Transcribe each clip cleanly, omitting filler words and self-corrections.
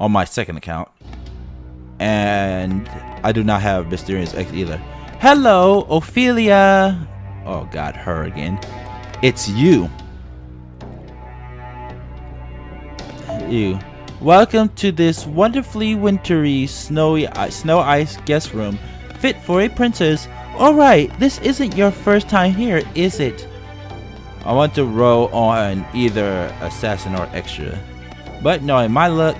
on my second account. And I do not have Mysterious X either. Hello, Ophelia. Oh god, her again. It's you. You. Welcome to this wonderfully wintry, snow ice guest room, fit for a princess. Alright, this isn't your first time here, is it? I want to roll on either assassin or extra. But knowing my luck,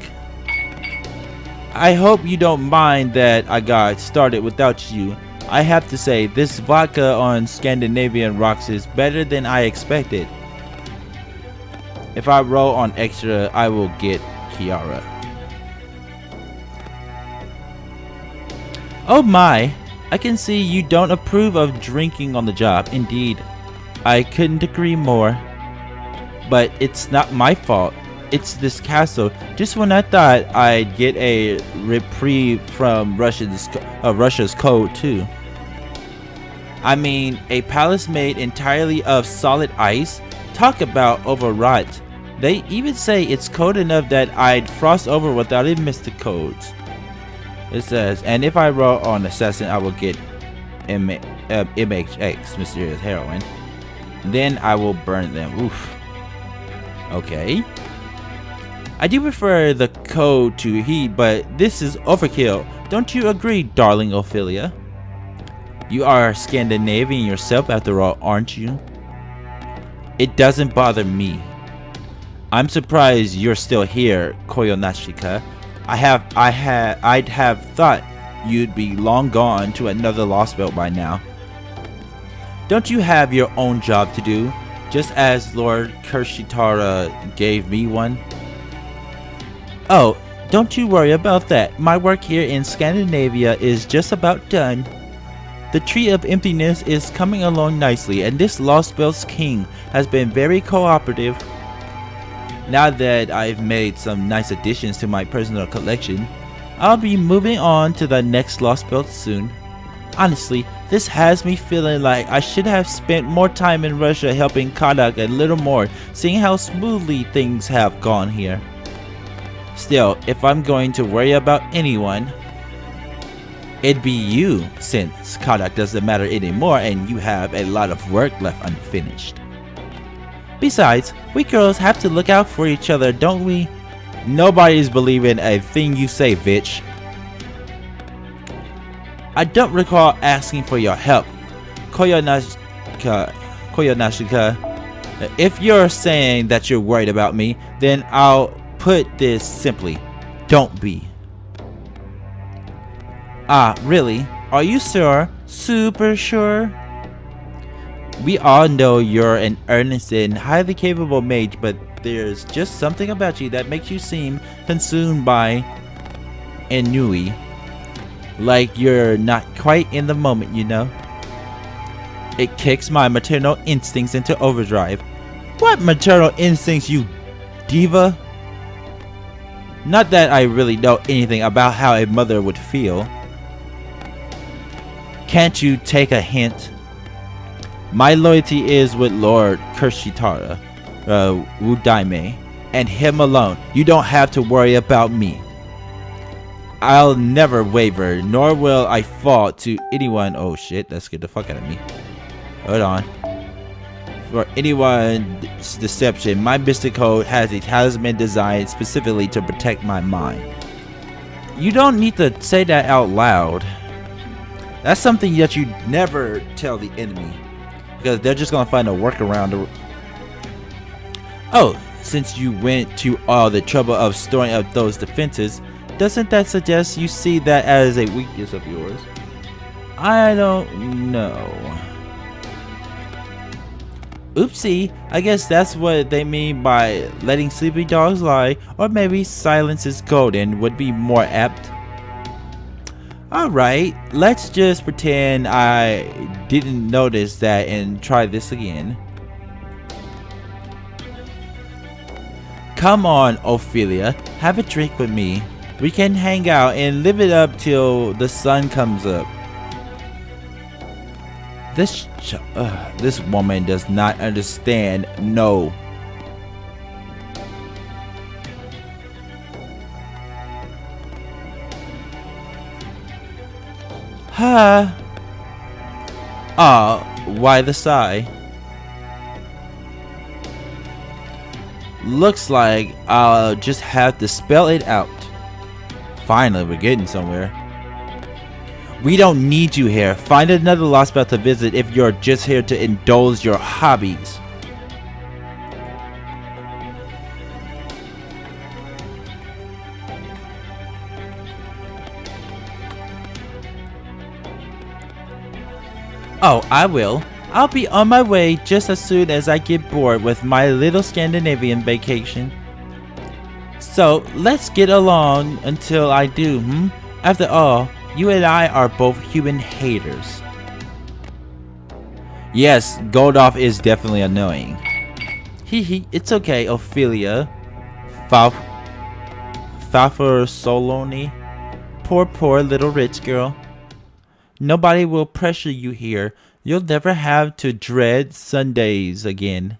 I hope you don't mind that I got started without you. I have to say, this vodka on Scandinavian rocks is better than I expected. If I roll on extra, I will get Kiara. Oh my, I can see you don't approve of drinking on the job. Indeed, I couldn't agree more. But it's not my fault. It's this castle. Just when I thought I'd get a reprieve from Russia's code too. I mean, a palace made entirely of solid ice? Talk about overwrought. They even say it's cold enough that I'd frost over without a mystic codes. It says, and if I roll on assassin, I will get MHX, mysterious heroine. Then I will burn them. Oof. Okay. I do prefer the code to heat, but this is overkill. Don't you agree, darling Ophelia? You are Scandinavian yourself after all, aren't you? It doesn't bother me. I'm surprised you're still here, Koyonashika. I'd have thought you'd be long gone to another Lostbelt by now. Don't you have your own job to do, just as Lord Kershitara gave me one? Oh, don't you worry about that. My work here in Scandinavia is just about done. The Tree of Emptiness is coming along nicely, and this Lostbelt's king has been very cooperative. Now that I've made some nice additions to my personal collection, I'll be moving on to the next Lostbelt soon. Honestly, this has me feeling like I should have spent more time in Russia helping Kadak a little more, seeing how smoothly things have gone here. Still, if I'm going to worry about anyone, it'd be you, since Kadak doesn't matter anymore and you have a lot of work left unfinished. Besides, we girls have to look out for each other, don't we? Nobody's believing a thing you say, bitch. I don't recall asking for your help, Koyonashika. If you're saying that you're worried about me, then I'll put this simply. Don't be. Ah, really? Are you sure? Super sure? We all know you're an earnest and highly capable mage, but there's just something about you that makes you seem consumed by ennui. Like you're not quite in the moment, you know? It kicks my maternal instincts into overdrive. What maternal instincts, you diva? Not that I really know anything about how a mother would feel. Can't you take a hint? My loyalty is with Lord Kershitara, Wudaime, and him alone. You don't have to worry about me. I'll never waver, nor will I fall to anyone. Oh shit, that scared the fuck out of me. Hold on. For anyone's deception, my mystic code has a talisman designed specifically to protect my mind. You don't need to say that out loud. That's something that you never tell the enemy, because they're just gonna find a workaround. Oh, since you went to all the trouble of storing up those defenses, doesn't that suggest you see that as a weakness of yours? I don't know. Oopsie, I guess that's what they mean by letting sleepy dogs lie, or maybe silence is golden would be more apt. Alright, let's just pretend I didn't notice that and try this again. Come on, Ophelia, have a drink with me. We can hang out and live it up till the sun comes up. This woman does not understand. No. Huh? Ah, why the sigh? Looks like I'll just have to spell it out. Finally, we're getting somewhere. We don't need you here. Find another Lostbelt to visit if you're just here to indulge your hobbies. Oh, I will. I'll be on my way just as soon as I get bored with my little Scandinavian vacation. So, let's get along until I do, After all, you and I are both human haters. Yes, Goldoff is definitely annoying. Hee, it's okay, Ophelia. Faffer Soloni. Poor little rich girl. Nobody will pressure you here. You'll never have to dread Sundays again.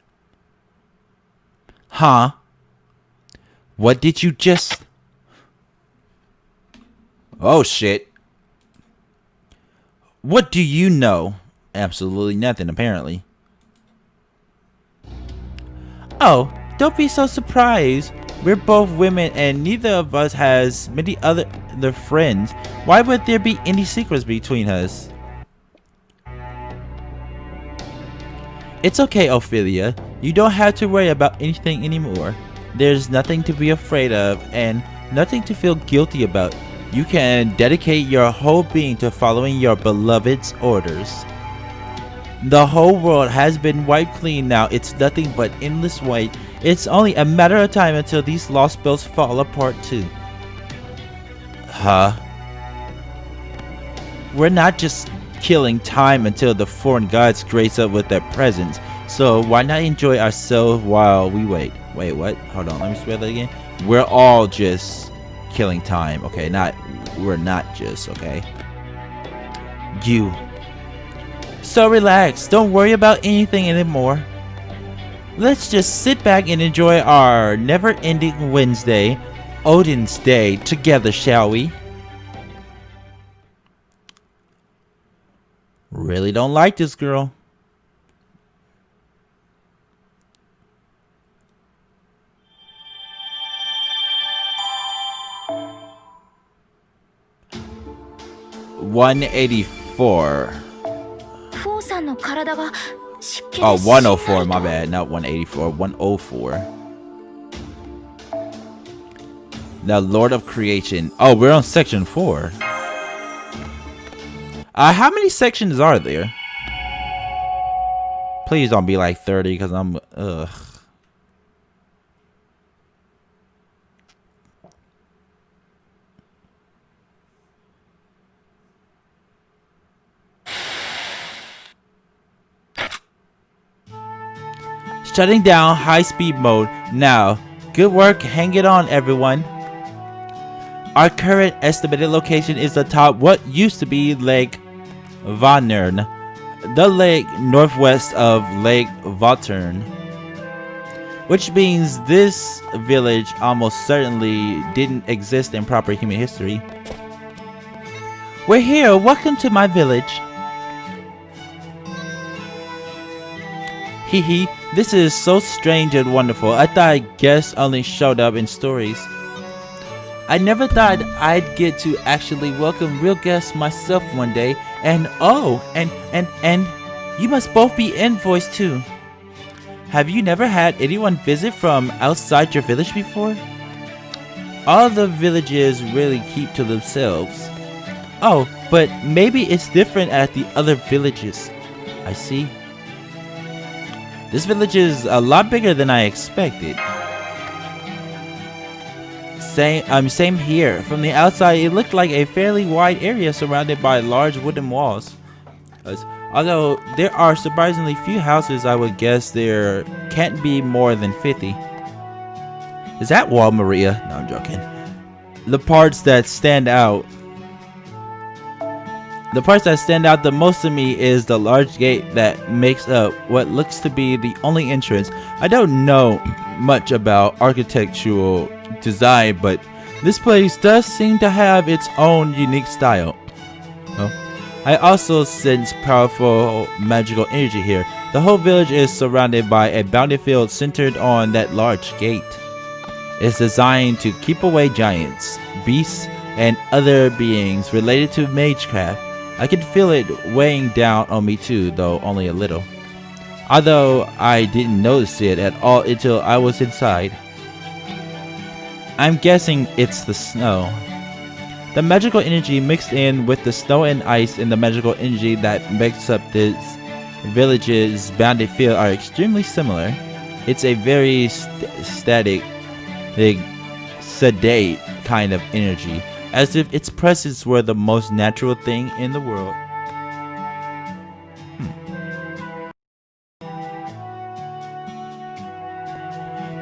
Huh? What did you just... Oh shit. What do you know? Absolutely nothing, apparently. Oh, don't be so surprised. We're both women and neither of us has many other friends. Why would there be any secrets between us? It's okay, Ophelia. You don't have to worry about anything anymore. There's nothing to be afraid of and nothing to feel guilty about. You can dedicate your whole being to following your beloved's orders. The whole world has been wiped clean now. It's nothing but endless white. It's only a matter of time until these Lostbelts fall apart too. Huh? We're not just killing time until the foreign gods grace us with their presence. So why not enjoy ourselves while we wait? Wait, what? Hold on, let me spell that again. We're all just killing time. Okay, we're not just, okay? You. So relax, don't worry about anything anymore. Let's just sit back and enjoy our never-ending Wednesday, Odin's Day, together, shall we? Really don't like this girl. $184. Oh, 104, my bad. Not 184, 104. The Lord of Creation. Oh, we're on section 4. How many sections are there? Please don't be like 30 because I'm Shutting down high-speed mode now. Good work, hang it on, everyone. Our current estimated location is atop what used to be Lake Vanern, the lake northwest of Lake Vautern, which means this village almost certainly didn't exist in proper human history. We're here, welcome to my village. Hee, this is so strange and wonderful. I thought guests only showed up in stories. I never thought I'd get to actually welcome real guests myself one day. And oh, and you must both be envoys too. Have you never had anyone visit from outside your village before? All the villages really keep to themselves. Oh, but maybe it's different at the other villages. I see. This village is a lot bigger than I expected. Same here. From the outside, it looked like a fairly wide area surrounded by large wooden walls. Although there are surprisingly few houses, I would guess there can't be more than 50. Is that wall, Maria? No, I'm joking. The parts that stand out the most to me is the large gate that makes up what looks to be the only entrance. I don't know much about architectural design, but this place does seem to have its own unique style. Oh, I also sense powerful magical energy here. The whole village is surrounded by a bounty field centered on that large gate. It's designed to keep away giants, beasts, and other beings related to magecraft. I can feel it weighing down on me too, though only a little. Although I didn't notice it at all until I was inside. I'm guessing it's the snow. The magical energy mixed in with the snow and ice and the magical energy that makes up this village's bounded field are extremely similar. It's a very static, sedate kind of energy, as if its presence were the most natural thing in the world.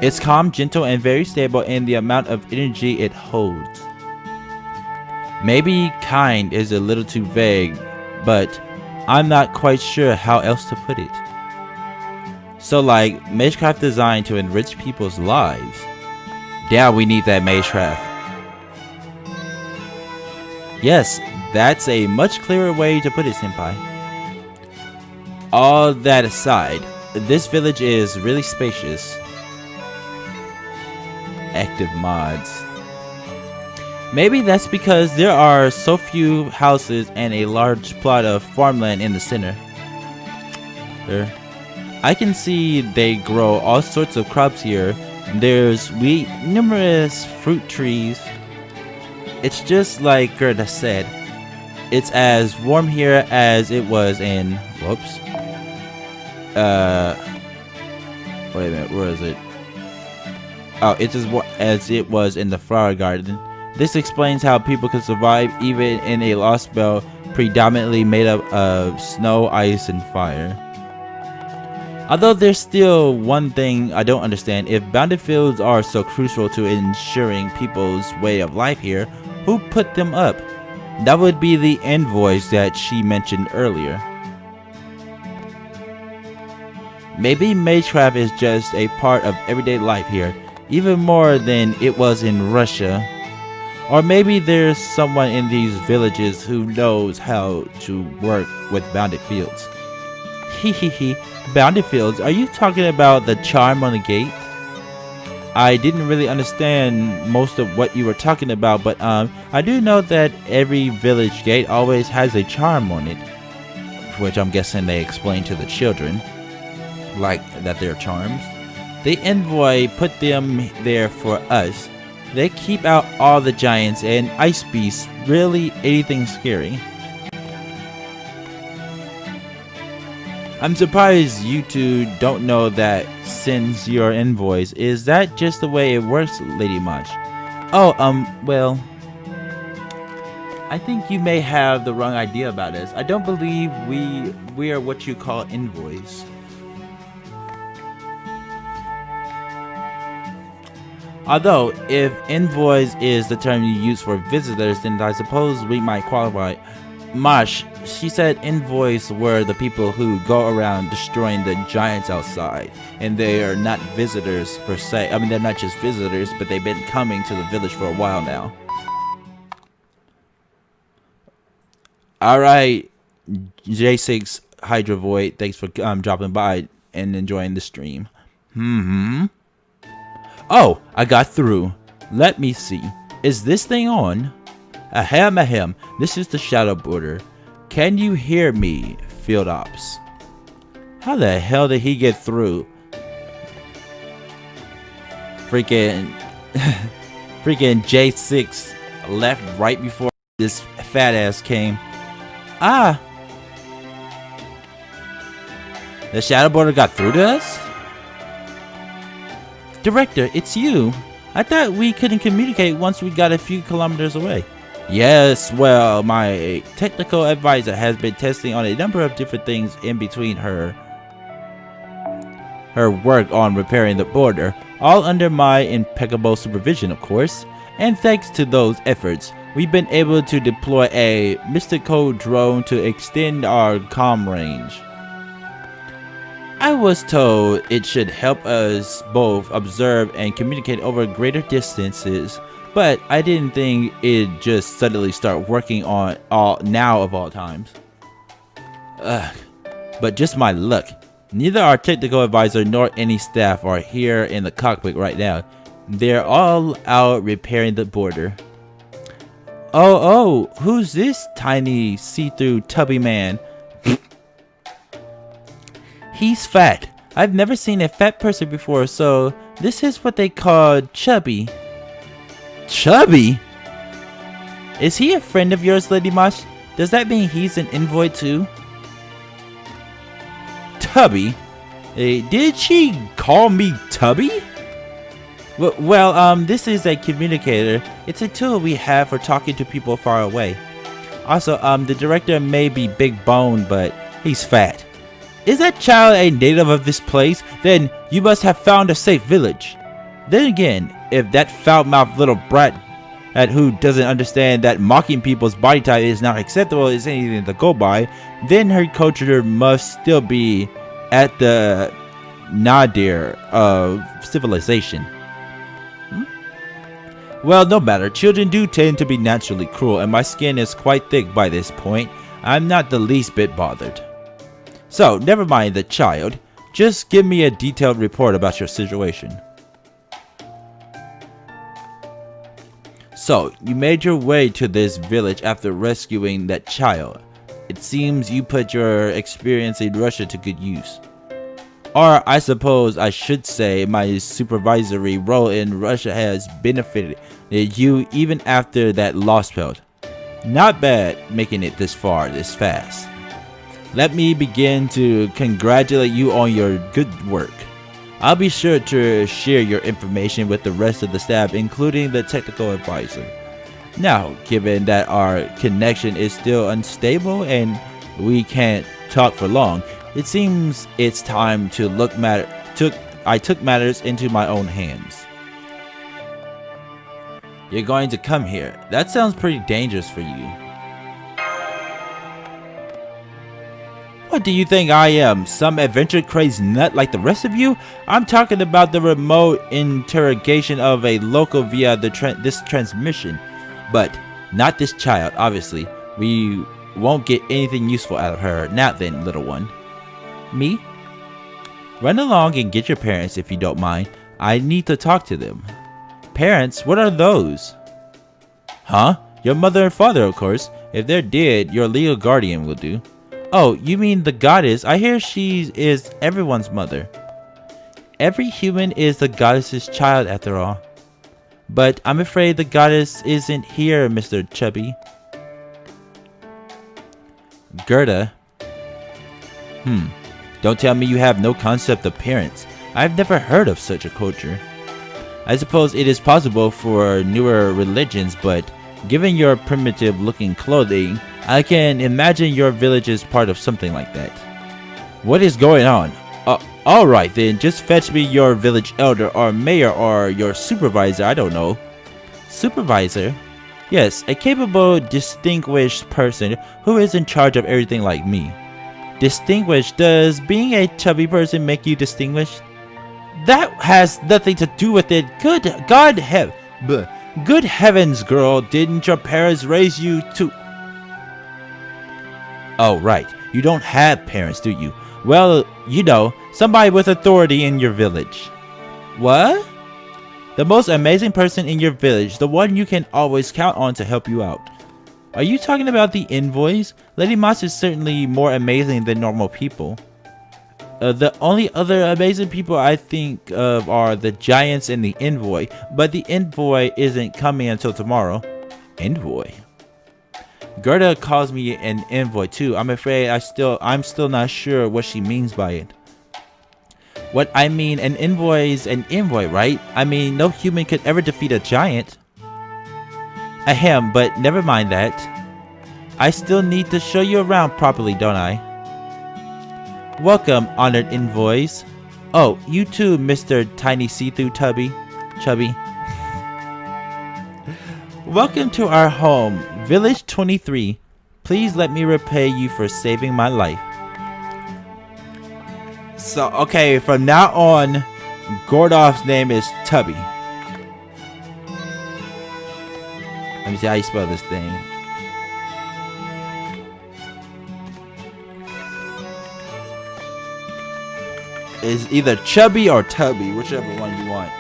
It's calm, gentle, and very stable in the amount of energy it holds. Maybe kind is a little too vague, but I'm not quite sure how else to put it. So like, magecraft designed to enrich people's lives. Yeah, we need that magecraft. Yes, that's a much clearer way to put it, senpai. All that aside, this village is really spacious. Active mods. Maybe that's because there are so few houses and a large plot of farmland in the center. I can see they grow all sorts of crops here. There's wheat, numerous fruit trees. It's just like Gerda said. It's as warm here as it was in... Whoops. Wait a minute, where is it? Oh, it's as it was in the flower garden. This explains how people could survive even in a Lostbelt predominantly made up of snow, ice, and fire. Although there's still one thing I don't understand. If bounded fields are so crucial to ensuring people's way of life here, who put them up? That would be the envoys that she mentioned earlier. Maybe magecraft is just a part of everyday life here, even more than it was in Russia. Or maybe there's someone in these villages who knows how to work with bounded fields. Hehehe, bounded fields, are you talking about the charm on the gate? I didn't really understand most of what you were talking about, but I do know that every village gate always has a charm on it. Which I'm guessing they explain to the children. Like that they're charms. The envoy put them there for us. They keep out all the giants and ice beasts, really anything scary. I'm surprised you two don't know that since you're envoys. Is that just the way it works, Lady Mach? Oh, well, I think you may have the wrong idea about us. I don't believe we are what you call envoys. Although, if envoys is the term you use for visitors, then I suppose we might qualify. Mosh, she said envoys were the people who go around destroying the giants outside. And they are not visitors per se. I mean, they're not just visitors, but they've been coming to the village for a while now. Alright, J6 Hydra Void, thanks for dropping by and enjoying the stream. Oh, I got through. Let me see. Is this thing on? Ahem. This is the shadow border. Can you hear me, Field Ops? How the hell did he get through? Freaking J6 left right before this fat ass came. Ah! The shadow border got through to us? Director, it's you. I thought we couldn't communicate once we got a few kilometers away. Yes, well, my technical advisor has been testing on a number of different things in between her work on repairing the border, all under my impeccable supervision, of course. And thanks to those efforts, we've been able to deploy a mystical drone to extend our comm range. I was told it should help us both observe and communicate over greater distances, but I didn't think it'd just suddenly start working on now of all times. Ugh. But just my luck. Neither our technical advisor nor any staff are here in the cockpit right now. They're all out repairing the border. Oh, who's this tiny see-through tubby man? He's fat. I've never seen a fat person before, so this is what they call chubby. Chubby? Is he a friend of yours, Lady Mosh? Does that mean he's an envoy too? Tubby? Did she call me Tubby? Well, this is a communicator. It's a tool we have for talking to people far away. Also, the director may be big boned, but he's fat. Is that child a native of this place? Then you must have found a safe village. Then again, if that foul-mouthed little brat who doesn't understand that mocking people's body type is not acceptable is anything to go by, then her culture must still be at the nadir of civilization. Well, no matter. Children do tend to be naturally cruel, and my skin is quite thick by this point. I'm not the least bit bothered. So, never mind the child. Just give me a detailed report about your situation. So, you made your way to this village after rescuing that child. It seems you put your experience in Russia to good use. Or, I suppose I should say my supervisory role in Russia has benefited you even after that Lostbelt. Not bad making it this far, this fast. Let me begin to congratulate you on your good work. I'll be sure to share your information with the rest of the staff, including the technical advisor. Now, given that our connection is still unstable and we can't talk for long, it seems it's time to I took matters into my own hands. You're going to come here. That sounds pretty dangerous for you. What do you think I am? Some adventure crazed nut like the rest of you? I'm talking about the remote interrogation of a local via this transmission. But not this child, obviously. We won't get anything useful out of her. Now then, little one. Me? Run along and get your parents if you don't mind. I need to talk to them. Parents? What are those? Huh? Your mother and father, of course. If they're dead, your legal guardian will do. Oh, you mean the goddess? I hear she is everyone's mother. Every human is the goddess's child after all. But I'm afraid the goddess isn't here, Mr. Chubby. Gerda. Don't tell me you have no concept of parents. I've never heard of such a culture. I suppose it is possible for newer religions, but given your primitive looking clothing, I can imagine your village is part of something like that. What is going on? Alright then, just fetch me your village elder or mayor or your supervisor, I don't know. Supervisor? Yes, a capable, distinguished person who is in charge of everything like me. Distinguished? Does being a chubby person make you distinguished? That has nothing to do with it. Good heavens, girl, didn't your parents raise you to... Oh, right. You don't have parents, do you? Well, you know, somebody with authority in your village. What? The most amazing person in your village, the one you can always count on to help you out. Are you talking about the envoys? Lady Moss is certainly more amazing than normal people. The only other amazing people I think of are the giants and the envoy, but the envoy isn't coming until tomorrow. Envoy? Gerda calls me an envoy too. I'm afraid I'm still not sure what she means by it. What I mean, an envoy is an envoy, right? I mean, no human could ever defeat a giant. Ahem, but never mind that. I still need to show you around properly, don't I? Welcome, honored envoys. Oh, you too, Mr. Tiny See-Through Chubby. Welcome to our home, Village 23. Please let me repay you for saving my life. So, okay, from now on, Gordov's name is Tubby. Let me see how you spell this thing. It's either Chubby or Tubby, whichever one you want.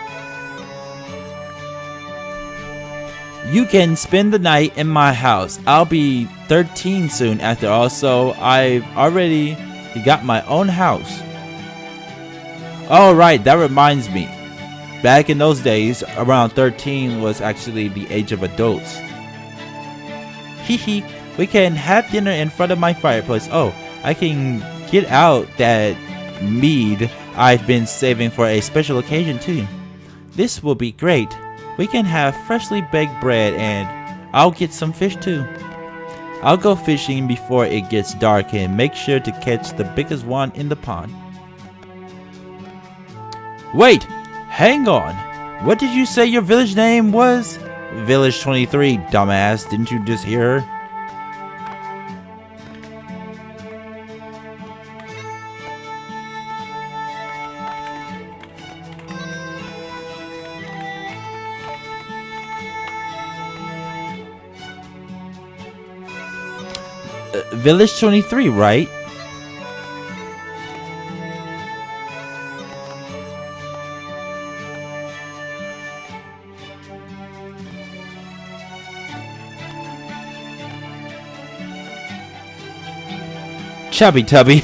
You can spend the night in my house. I'll be 13 soon after all, so I've already got my own house. Oh right, that reminds me. Back in those days, around 13 was actually the age of adults. Hee, we can have dinner in front of my fireplace. Oh, I can get out that mead I've been saving for a special occasion too. This will be great. We can have freshly baked bread and I'll get some fish too. I'll go fishing before it gets dark and make sure to catch the biggest one in the pond. Wait, hang on. What did you say your village name was? Village 23, dumbass. Didn't you just hear her? Village 23, right? Chubby Tubby.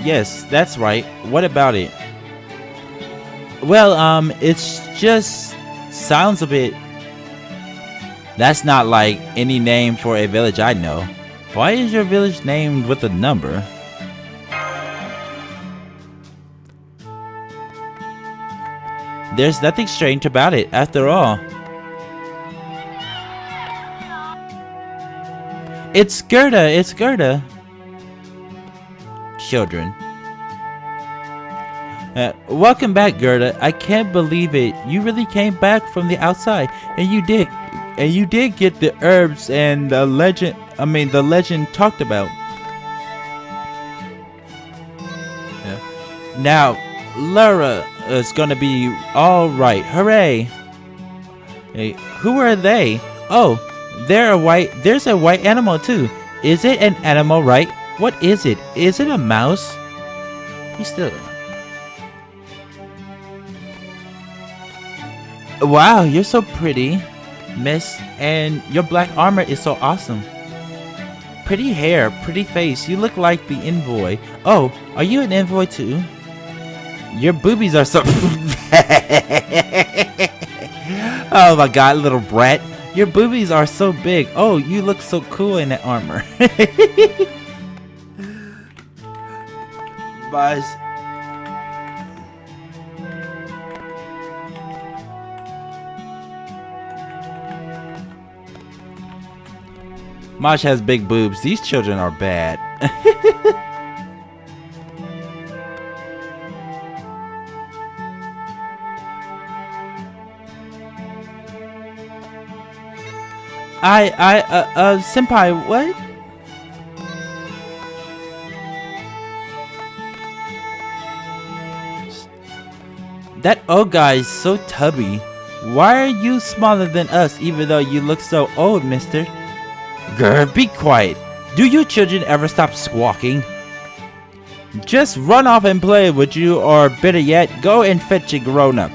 Yes, that's right. What about it? Well, it's just sounds a bit. That's not like any name for a village I know. Why is your village named with a number? There's nothing strange about it, after all. It's Gerda, it's Gerda. Children. Welcome back, Gerda. I can't believe it. You really came back from the outside, and you did. And you did get the herbs and the legend. The legend talked about. Yeah. Now, Laura is gonna be all right. Hooray! Hey, who are they? Oh, there's a white animal too. Is it an animal, right? What is it? Is it a mouse? He's still. Wow, you're so pretty, miss, and your black armor is so awesome. Pretty hair, pretty face. You look like the envoy. Oh, are you an envoy too? Your boobies are so. Oh my god, little brat. Your boobies are so big. Oh, you look so cool in that armor. Buzz. Mosh has big boobs. These children are bad. Senpai, what? That old guy is so tubby. Why are you smaller than us even though you look so old, mister? Grr, be quiet. Do you children ever stop squawking? Just run off and play, would you? Or better yet, go and fetch a grown-up.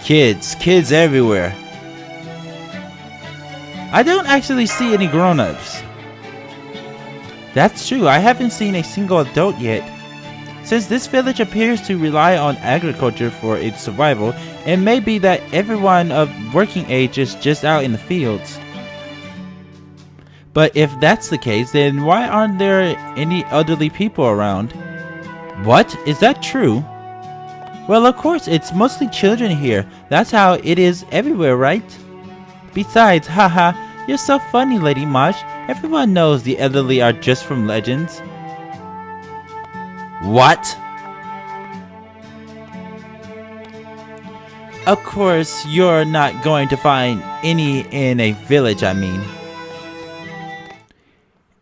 Kids everywhere. I don't actually see any grown-ups. That's true, I haven't seen a single adult yet. Since this village appears to rely on agriculture for its survival, it may be that everyone of working age is just out in the fields. But if that's the case, then why aren't there any elderly people around? What? Is that true? Well, of course, it's mostly children here. That's how it is everywhere, right? Besides, haha, you're so funny, Lady Mosh. Everyone knows the elderly are just from legends. What? Of course, you're not going to find any in a village, I mean.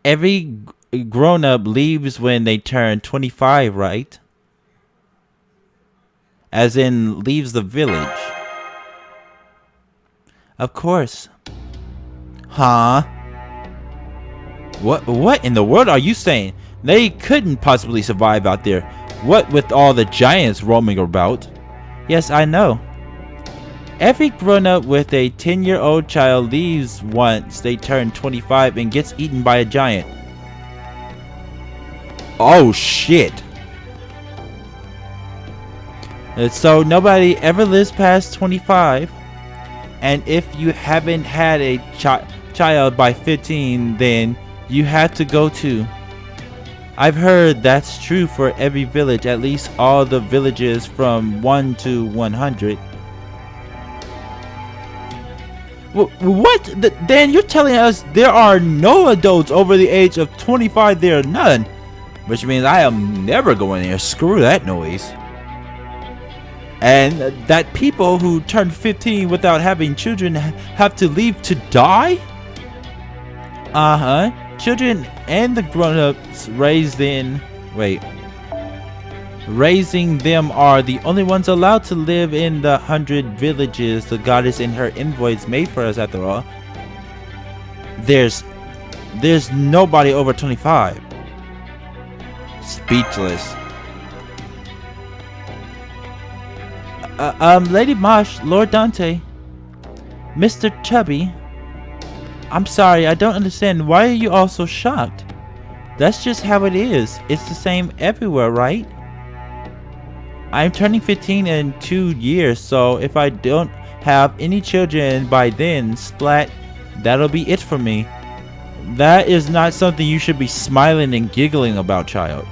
Every grown-up leaves when they turn 25, right? As in, leaves the village. Of course. Huh? What in the world are you saying? They couldn't possibly survive out there. What with all the giants roaming about? Yes, I know. Every grown-up with a 10-year-old child leaves once they turn 25 and gets eaten by a giant. Oh shit. So nobody ever lives past 25. And if you haven't had a child by 15, then you have to go too. I've heard that's true for every village, at least all the villages from 1 to 100. What? Then you're telling us there are no adults over the age of 25? There are none. Which means I am never going there. Screw that noise. And that people who turn 15 without having children have to leave to die? Uh-huh. Children and the grown-ups raising them are the only ones allowed to live in the 100 villages the goddess in her envoys made for us, after all. There's nobody over 25. Speechless. Lady Mosh, Lord Dante, Mr. Chubby, I'm sorry, I don't understand. Why are you all so shocked? That's just how it is. It's the same everywhere, right? I'm turning 15 in 2 years, so if I don't have any children by then, splat, that'll be it for me. That is not something you should be smiling and giggling about, child.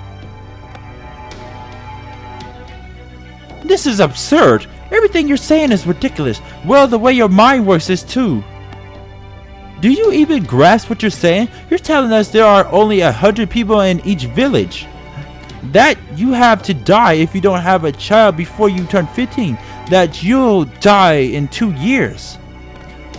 This is absurd. Everything you're saying is ridiculous. Well, the way your mind works is too. Do you even grasp what you're saying? You're telling us there are only 100 people in each village. That you have to die if you don't have a child before you turn 15. That you'll die in 2 years.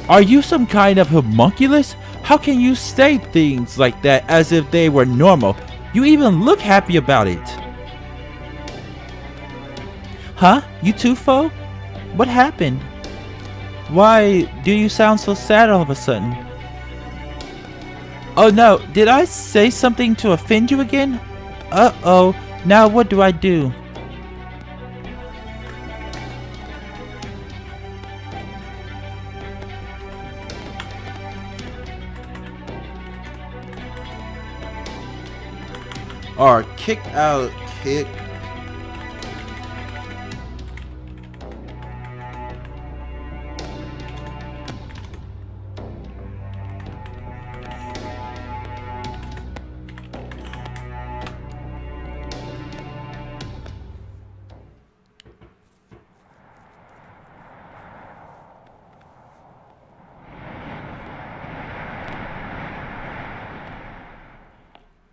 Are you some kind of homunculus? How can you say things like that as if they were normal? You even look happy about it. Huh? You too, foe? What happened? Why do you sound so sad all of a sudden? Oh no, did I say something to offend you again? Uh-oh, now what do I do? Or kick out, kick.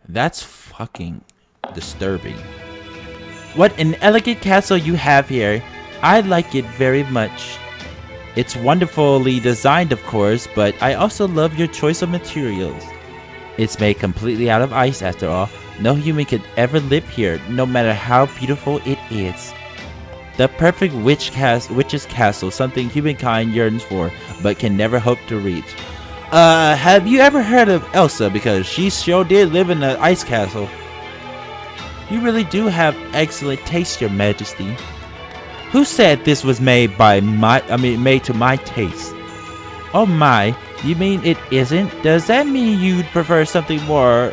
That's fucking disturbing. What an elegant castle you have here. I like it very much. It's wonderfully designed, of course, but I also love your choice of materials. It's made completely out of ice, after all. No human could ever live here, no matter how beautiful it is. The perfect witch's castle, something humankind yearns for, but can never hope to reach. Have you ever heard of Elsa? Because she sure did live in an ice castle. You really do have excellent taste, Your Majesty. Who said this was made made to my taste? Oh my, you mean it isn't? Does that mean you'd prefer something more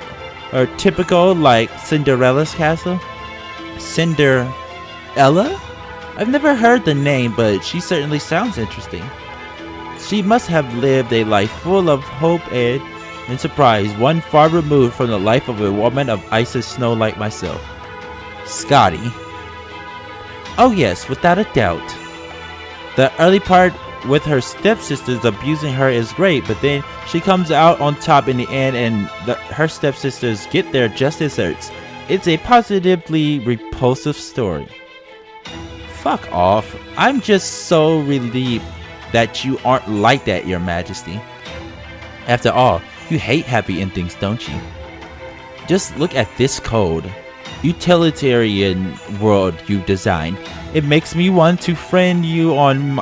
typical like Cinderella's castle? Cinderella? I've never heard the name, but she certainly sounds interesting. She must have lived a life full of hope and surprise, one far removed from the life of a woman of ice and snow like myself. Scotty. Oh yes, without a doubt. The early part with her stepsisters abusing her is great, but then she comes out on top in the end and her stepsisters get their just desserts. It's a positively repulsive story. Fuck off. I'm just so relieved that you aren't like that, Your Majesty. After all, you hate happy endings, don't you? Just look at this code. Utilitarian world you designed. It makes me want to friend you on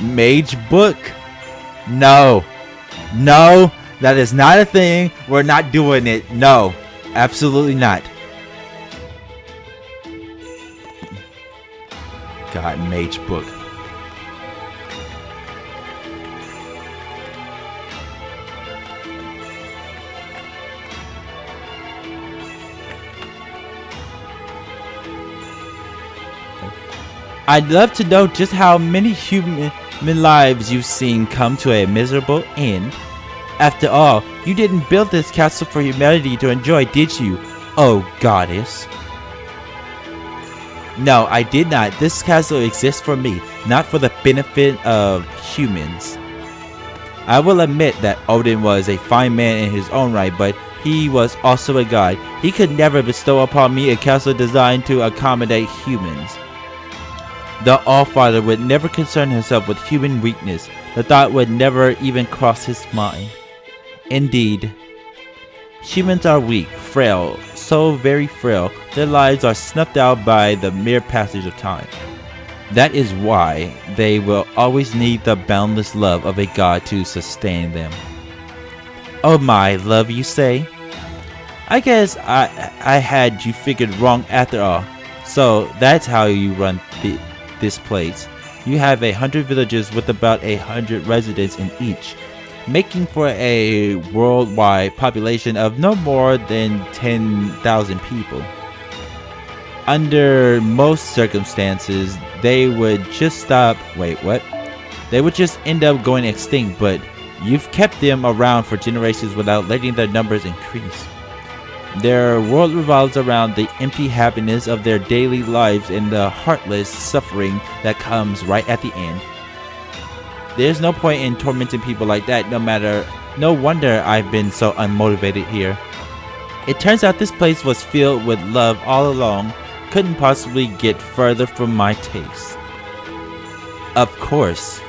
Mage Book. No. No, that is not a thing. We're not doing it. No, absolutely not. God, mage book. I'd love to know just how many human lives you've seen come to a miserable end. After all, you didn't build this castle for humanity to enjoy, did you? Oh, goddess. No, I did not. This castle exists for me, not for the benefit of humans. I will admit that Odin was a fine man in his own right, but he was also a god. He could never bestow upon me a castle designed to accommodate humans. The Allfather would never concern himself with human weakness. The thought would never even cross his mind. Indeed, humans are weak, frail, so very frail, their lives are snuffed out by the mere passage of time. That is why they will always need the boundless love of a god to sustain them. Oh my, love, you say? I guess I had you figured wrong after all. So that's how you run this place. You have 100 villages with about 100 residents in each, making for a worldwide population of no more than 10,000 people. Under most circumstances, they would just stop. Wait, what? They would just end up going extinct, but you've kept them around for generations without letting their numbers increase. Their world revolves around the empty happiness of their daily lives and the heartless suffering that comes right at the end. There's no point in tormenting people like that, no wonder I've been so unmotivated here. It turns out this place was filled with love all along, couldn't possibly get further from my taste. Of course,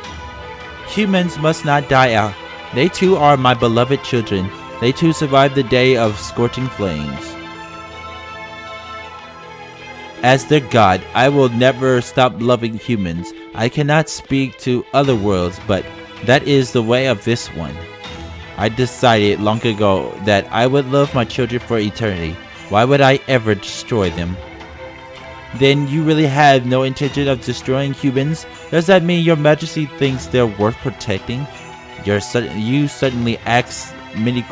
humans must not die out. They too are my beloved children. They too survived the day of scorching flames. As their god, I will never stop loving humans. I cannot speak to other worlds, but that is the way of this one. I decided long ago that I would love my children for eternity. Why would I ever destroy them? Then you really have no intention of destroying humans? Does that mean your majesty thinks they're worth protecting? You suddenly ask many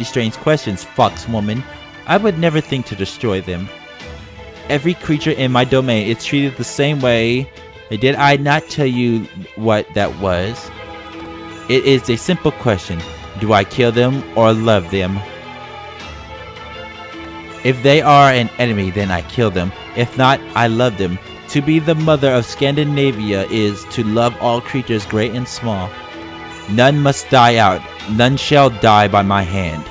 strange questions, fox woman. I would never think to destroy them. Every creature in my domain is treated the same way. Did I not tell you what that was? It is a simple question. Do I kill them or love them? If they are an enemy, then I kill them. If not, I love them. To be the mother of Scandinavia is to love all creatures great and small. None must die out. None shall die by my hand.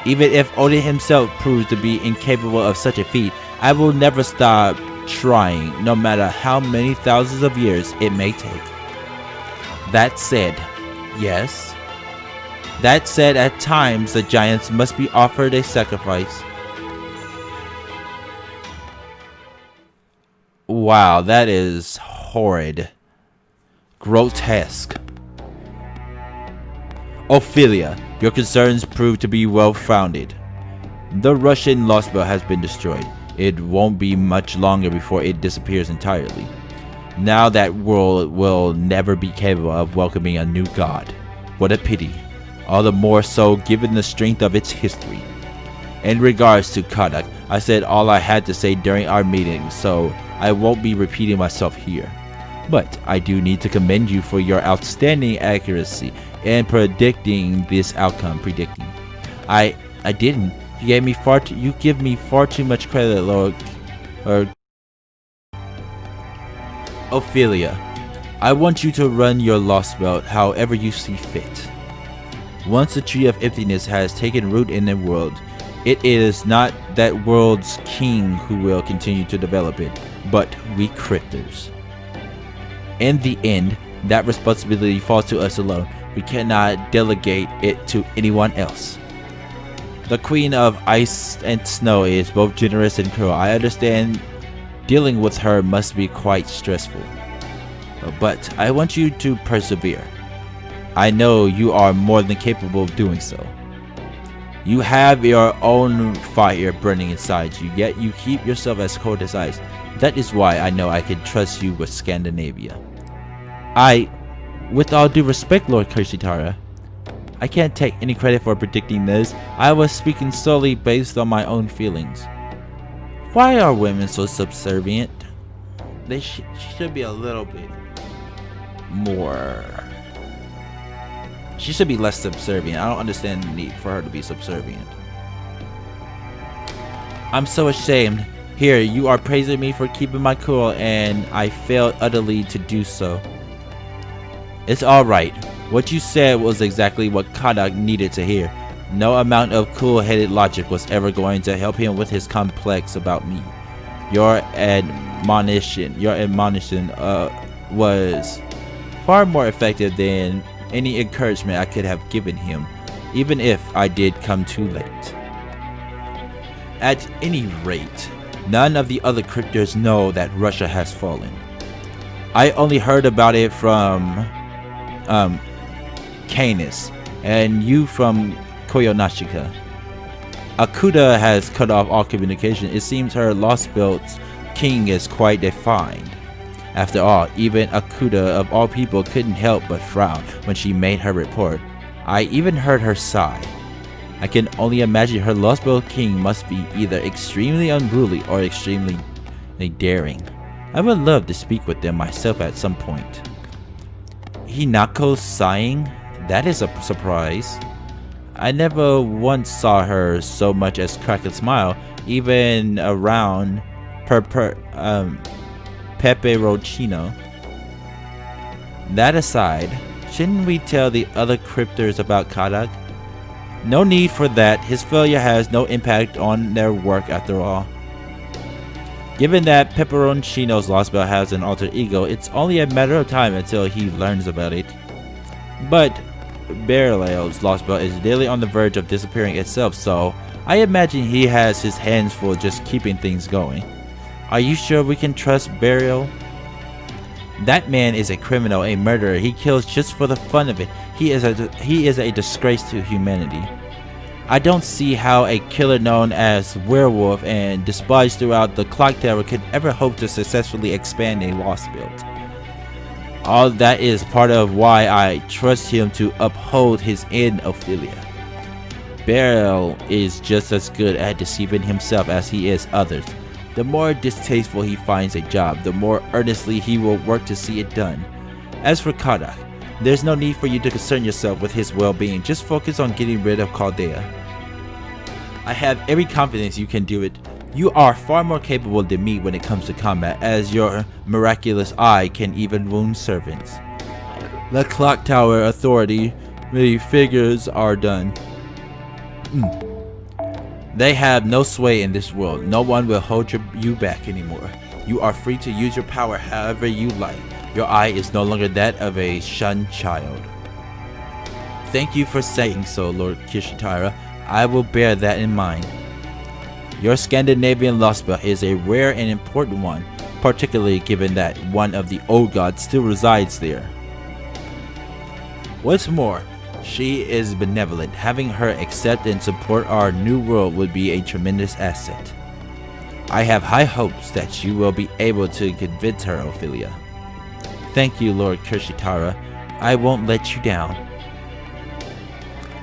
Even if Odin himself proves to be incapable of such a feat, I will never stop trying, no matter how many thousands of years it may take. That said, yes. That said, at times the giants must be offered a sacrifice. Wow, that is horrid. Grotesque. Ophelia, your concerns prove to be well-founded. The Russian Lostbelt has been destroyed. It won't be much longer before it disappears entirely. Now that world will never be capable of welcoming a new god. What a pity. All the more so given the strength of its history. In regards to Kadak, I said all I had to say during our meeting, so I won't be repeating myself here. But I do need to commend you for your outstanding accuracy in predicting this outcome. I didn't. You give me far too much credit, Lord. Ophelia, I want you to run your Lostbelt however you see fit. Once the tree of emptiness has taken root in the world, it is not that world's king who will continue to develop it, but we cryptors. In the end, that responsibility falls to us alone. We cannot delegate it to anyone else. The Queen of Ice and Snow is both generous and cruel. I understand dealing with her must be quite stressful. But I want you to persevere. I know you are more than capable of doing so. You have your own fire burning inside you, yet you keep yourself as cold as ice. That is why I know I can trust you with Scandinavia. With all due respect, Lord Kirshitara, I can't take any credit for predicting this. I was speaking solely based on my own feelings. Why are women so subservient? They should be a little bit more. She should be less subservient. I don't understand the need for her to be subservient. I'm so ashamed. Here, you are praising me for keeping my cool, and I failed utterly to do so. It's alright. What you said was exactly what Kadak needed to hear. No amount of cool-headed logic was ever going to help him with his complex about me. Your admonition was far more effective than any encouragement I could have given him, even if I did come too late. At any rate, none of the other cryptors know that Russia has fallen. I only heard about it from Canis, and you from Koyonashika. Akuda has cut off all communication. It seems her Lostbelt's king is quite defined. After all, even Akuda of all people couldn't help but frown when she made her report. I even heard her sigh. I can only imagine her Lostbelt king must be either extremely unruly or extremely daring. I would love to speak with them myself at some point. Hinako sighing? That is a surprise. I never once saw her so much as crack a smile, even around Peperoncino. That aside, shouldn't we tell the other cryptors about Kadak? No need for that. His failure has no impact on their work after all. Given that Peperoncino's Lostbelt has an alter ego, it's only a matter of time until he learns about it. But Berileo's Lostbelt is nearly on the verge of disappearing itself, so I imagine he has his hands full just keeping things going. Are you sure we can trust Berial? That man is a criminal, a murderer. He kills just for the fun of it. He is a disgrace to humanity. I don't see how a killer known as Werewolf and despised throughout the Clock Tower could ever hope to successfully expand a Lostbelt. All that is part of why I trust him to uphold his end, Ophelia. Beryl is just as good at deceiving himself as he is others. The more distasteful he finds a job, the more earnestly he will work to see it done. As for Kadak, there's no need for you to concern yourself with his well-being. Just focus on getting rid of Chaldea. I have every confidence you can do it. You are far more capable than me when it comes to combat, as your miraculous eye can even wound servants. The Clock Tower Authority figures are done. They have no sway in this world. No one will hold you back anymore. You are free to use your power however you like. Your eye is no longer that of a shunned child. Thank you for saying so, Lord Kirshitara. I will bear that in mind. Your Scandinavian Lostbelt is a rare and important one, particularly given that one of the old gods still resides there. What's more, she is benevolent. Having her accept and support our new world would be a tremendous asset. I have high hopes that you will be able to convince her, Ophelia. Thank you, Lord Kirshitara. I won't let you down.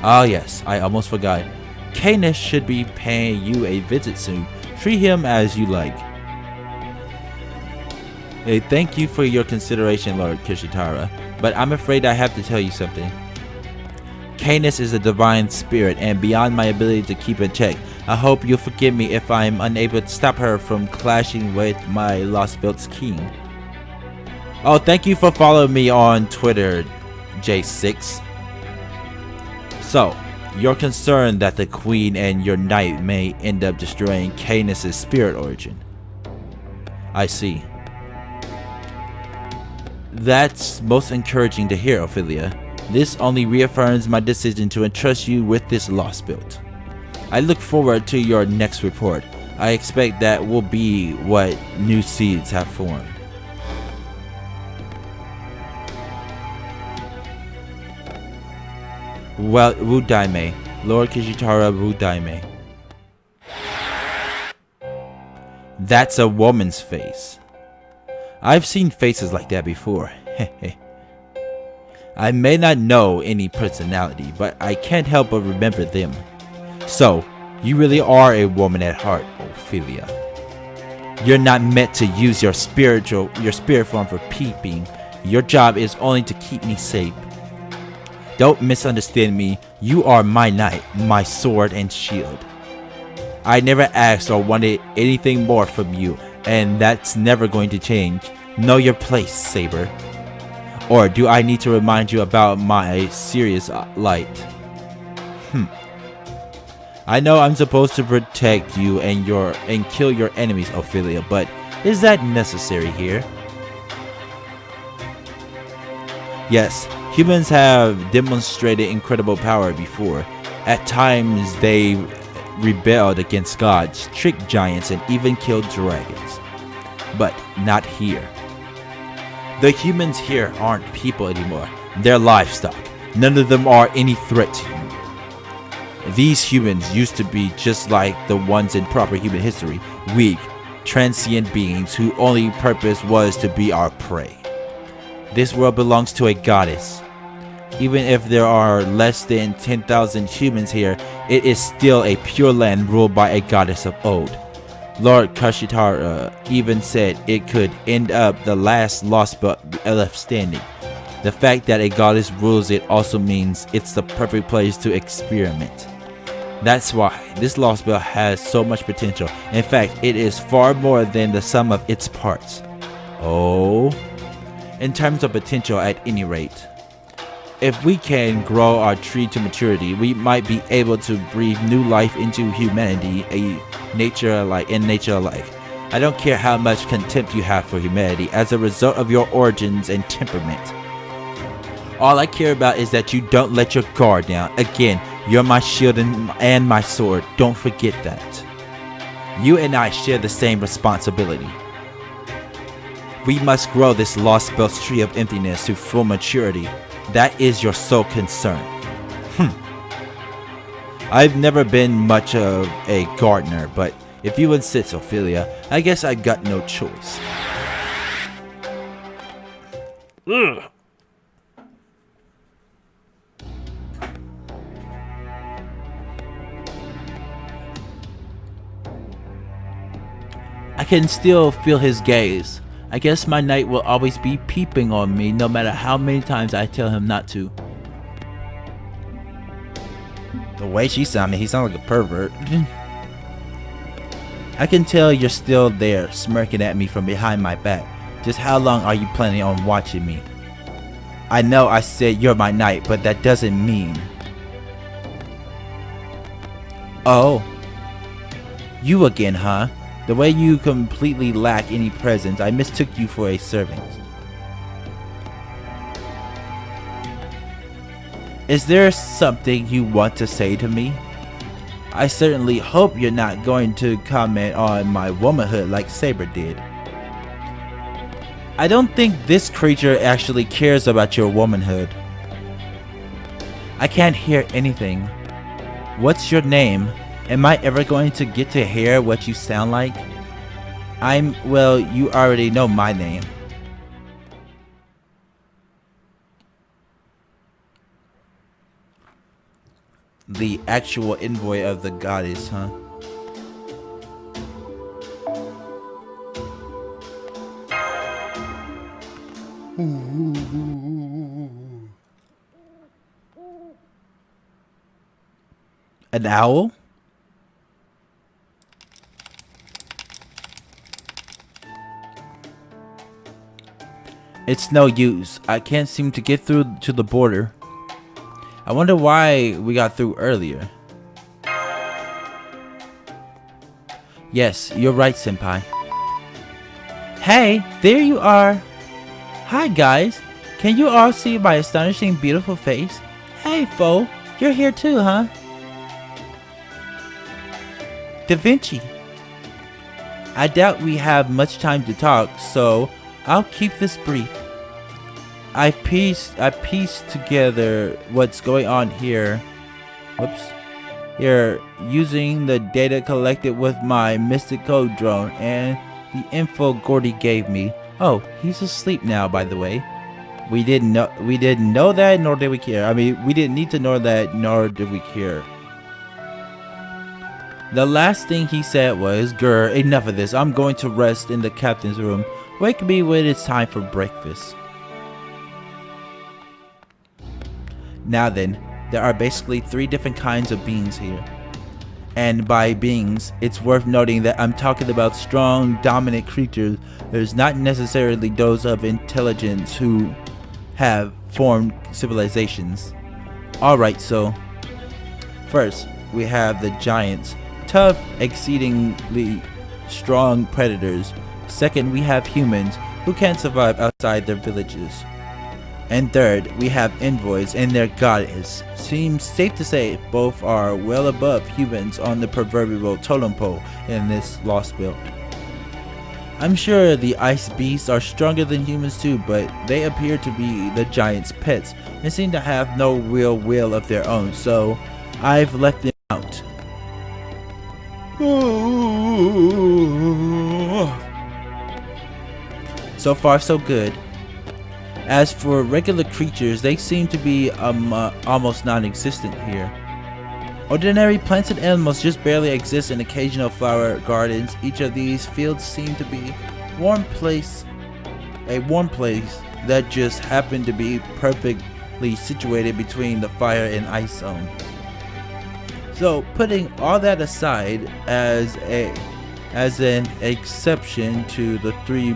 Ah yes, I almost forgot. Canis should be paying you a visit soon. Treat him as you like. Hey, thank you for your consideration, Lord Kirshitara, but I'm afraid I have to tell you something. Canis is a divine spirit and beyond my ability to keep in check. I hope you'll forgive me if I'm unable to stop her from clashing with my Lostbelt's king. Oh, thank you for following me on Twitter, J6. So, you're concerned that the queen and your knight may end up destroying Canis' spirit origin. I see. That's most encouraging to hear, Ophelia. This only reaffirms my decision to entrust you with this Lostbelt. I look forward to your next report. I expect that will be what new seeds have formed. Well, Rudaime, Lord Kirshitara Rudaime. That's a woman's face. I've seen faces like that before. I may not know any personality, but I can't help but remember them. So, you really are a woman at heart, Ophelia. You're not meant to use your spirit form for peeping. Your job is only to keep me safe. Don't misunderstand me. You are my knight, my sword and shield. I never asked or wanted anything more from you, and that's never going to change. Know your place, Saber. Or do I need to remind you about my serious light? I know I'm supposed to protect you and kill your enemies, Ophelia, but is that necessary here? Yes, humans have demonstrated incredible power before. At times they rebelled against gods, tricked giants, and even killed dragons. But not here. The humans here aren't people anymore. They're livestock. None of them are any threat to you. These humans used to be just like the ones in proper human history, weak, transient beings whose only purpose was to be our prey. This world belongs to a goddess. Even if there are less than 10,000 humans here, it is still a pure land ruled by a goddess of old. Lord Kashitara even said it could end up the last Lostbelt left standing. The fact that a goddess rules it also means it's the perfect place to experiment. That's why this Lostbelt has so much potential. In fact, it is far more than the sum of its parts. Oh, in terms of potential at any rate. If we can grow our tree to maturity, we might be able to breathe new life into humanity, nature alike. I don't care how much contempt you have for humanity as a result of your origins and temperament. All I care about is that you don't let your guard down. Again, you're my shield and my sword. Don't forget that. You and I share the same responsibility. We must grow this Lostbelt's tree of emptiness to full maturity. That is your sole concern. I've never been much of a gardener, but if you insist, Ophelia, I guess I've got no choice. Ugh. I can still feel his gaze. I guess my knight will always be peeping on me no matter how many times I tell him not to. The way she sounded, he sounded like a pervert. I can tell you're still there, smirking at me from behind my back. Just how long are you planning on watching me? I know I said you're my knight, but that doesn't mean... Oh. You again, huh? The way you completely lack any presence, I mistook you for a servant. Is there something you want to say to me? I certainly hope you're not going to comment on my womanhood like Saber did. I don't think this creature actually cares about your womanhood. I can't hear anything. What's your name? Am I ever going to get to hear what you sound like? Well, you already know my name. The actual envoy of the goddess, huh? An owl? It's no use. I can't seem to get through to the border. I wonder why we got through earlier. Yes, you're right, Senpai. Hey, there you are. Hi, guys. Can you all see my astonishing beautiful face? Hey, foe. You're here too, huh? Da Vinci. I doubt we have much time to talk, so I'll keep this brief. I pieced together what's going on here. Whoops. Here, using the data collected with my mystic code drone and the info Gordy gave me. Oh, he's asleep now, by the way. We didn't know that, nor did we care. I mean, we didn't need to know that, nor did we care. The last thing he said was, "Grr, enough of this. I'm going to rest in the captain's room. Wake me when it's time for breakfast." Now then, there are basically 3 different kinds of beings here. And by beings, it's worth noting that I'm talking about strong, dominant creatures. There's not necessarily those of intelligence who have formed civilizations. Alright, so first, we have the giants. Tough, exceedingly strong predators. Second, we have humans who can't survive outside their villages. And third, we have envoys and their goddess. Seems safe to say both are well above humans on the proverbial totem pole in this Lostbelt. I'm sure the ice beasts are stronger than humans too, but they appear to be the giants' pets and seem to have no real will of their own, so I've left them out. So far so good. As for regular creatures, they seem to be almost non-existent here. Ordinary plants and animals just barely exist in occasional flower gardens. Each of these fields seem to be a warm place that just happened to be perfectly situated between the fire and ice zone. So, putting all that aside as an exception to the 3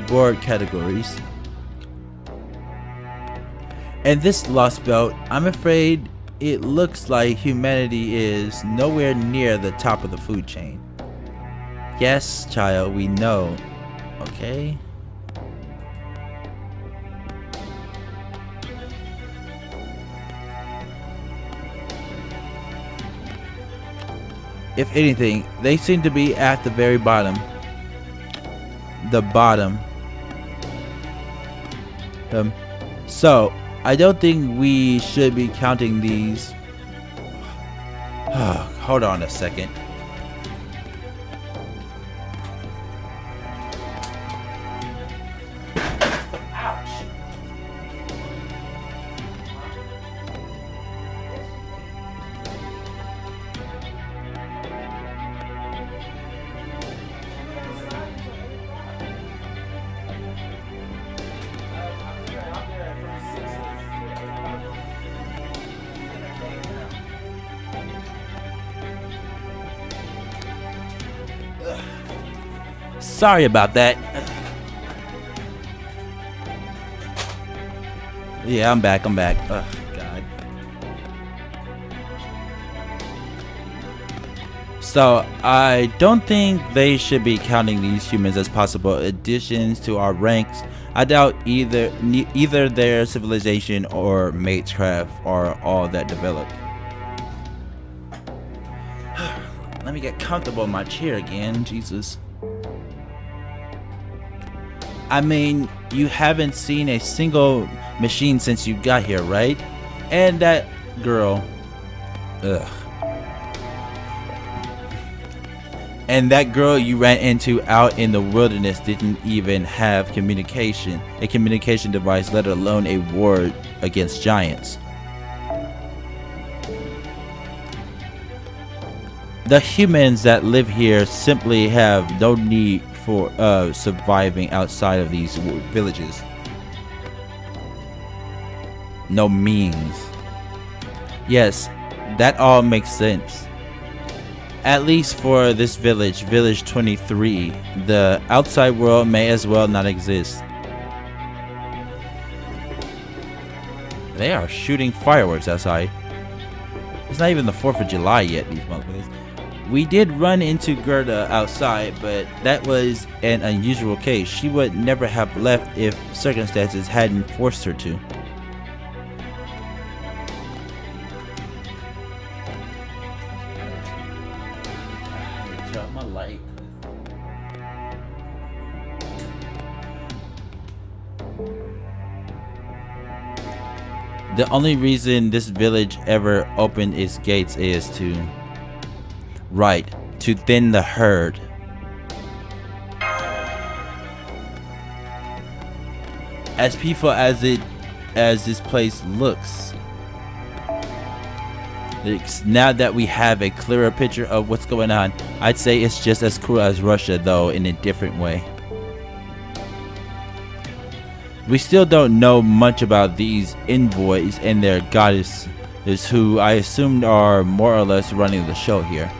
board categories, in this Lostbelt, I'm afraid it looks like humanity is nowhere near the top of the food chain. Yes, child, we know. Okay? If anything, they seem to be at the very bottom. The bottom. So, I don't think we should be counting these. Hold on a second. Ouch. Sorry about that. Yeah, I'm back. Oh, God. So, I don't think they should be counting these humans as possible additions to our ranks. I doubt either their civilization or magecraft are all that developed. Let me get comfortable in my chair again, Jesus. I mean, you haven't seen a single machine since you got here, right? And that girl. Ugh. And that girl you ran into out in the wilderness didn't even have a communication device, let alone a ward against giants. The humans that live here simply have no need for surviving outside of these villages. No means. Yes, that all makes sense. At least for this village, village 23, the outside world may as well not exist. They are shooting fireworks outside. It's not even the 4th of July yet, these motherfuckers. We did run into Gerda outside, but that was an unusual case. She would never have left if circumstances hadn't forced her to. Turn off my light. The only reason this village ever opened its gates is to thin the herd. As peaceful as this place looks, now that we have a clearer picture of what's going on, I'd say it's just as cool as Russia, though in a different way. We still don't know much about these envoys and their goddesses, who I assumed are more or less running the show here.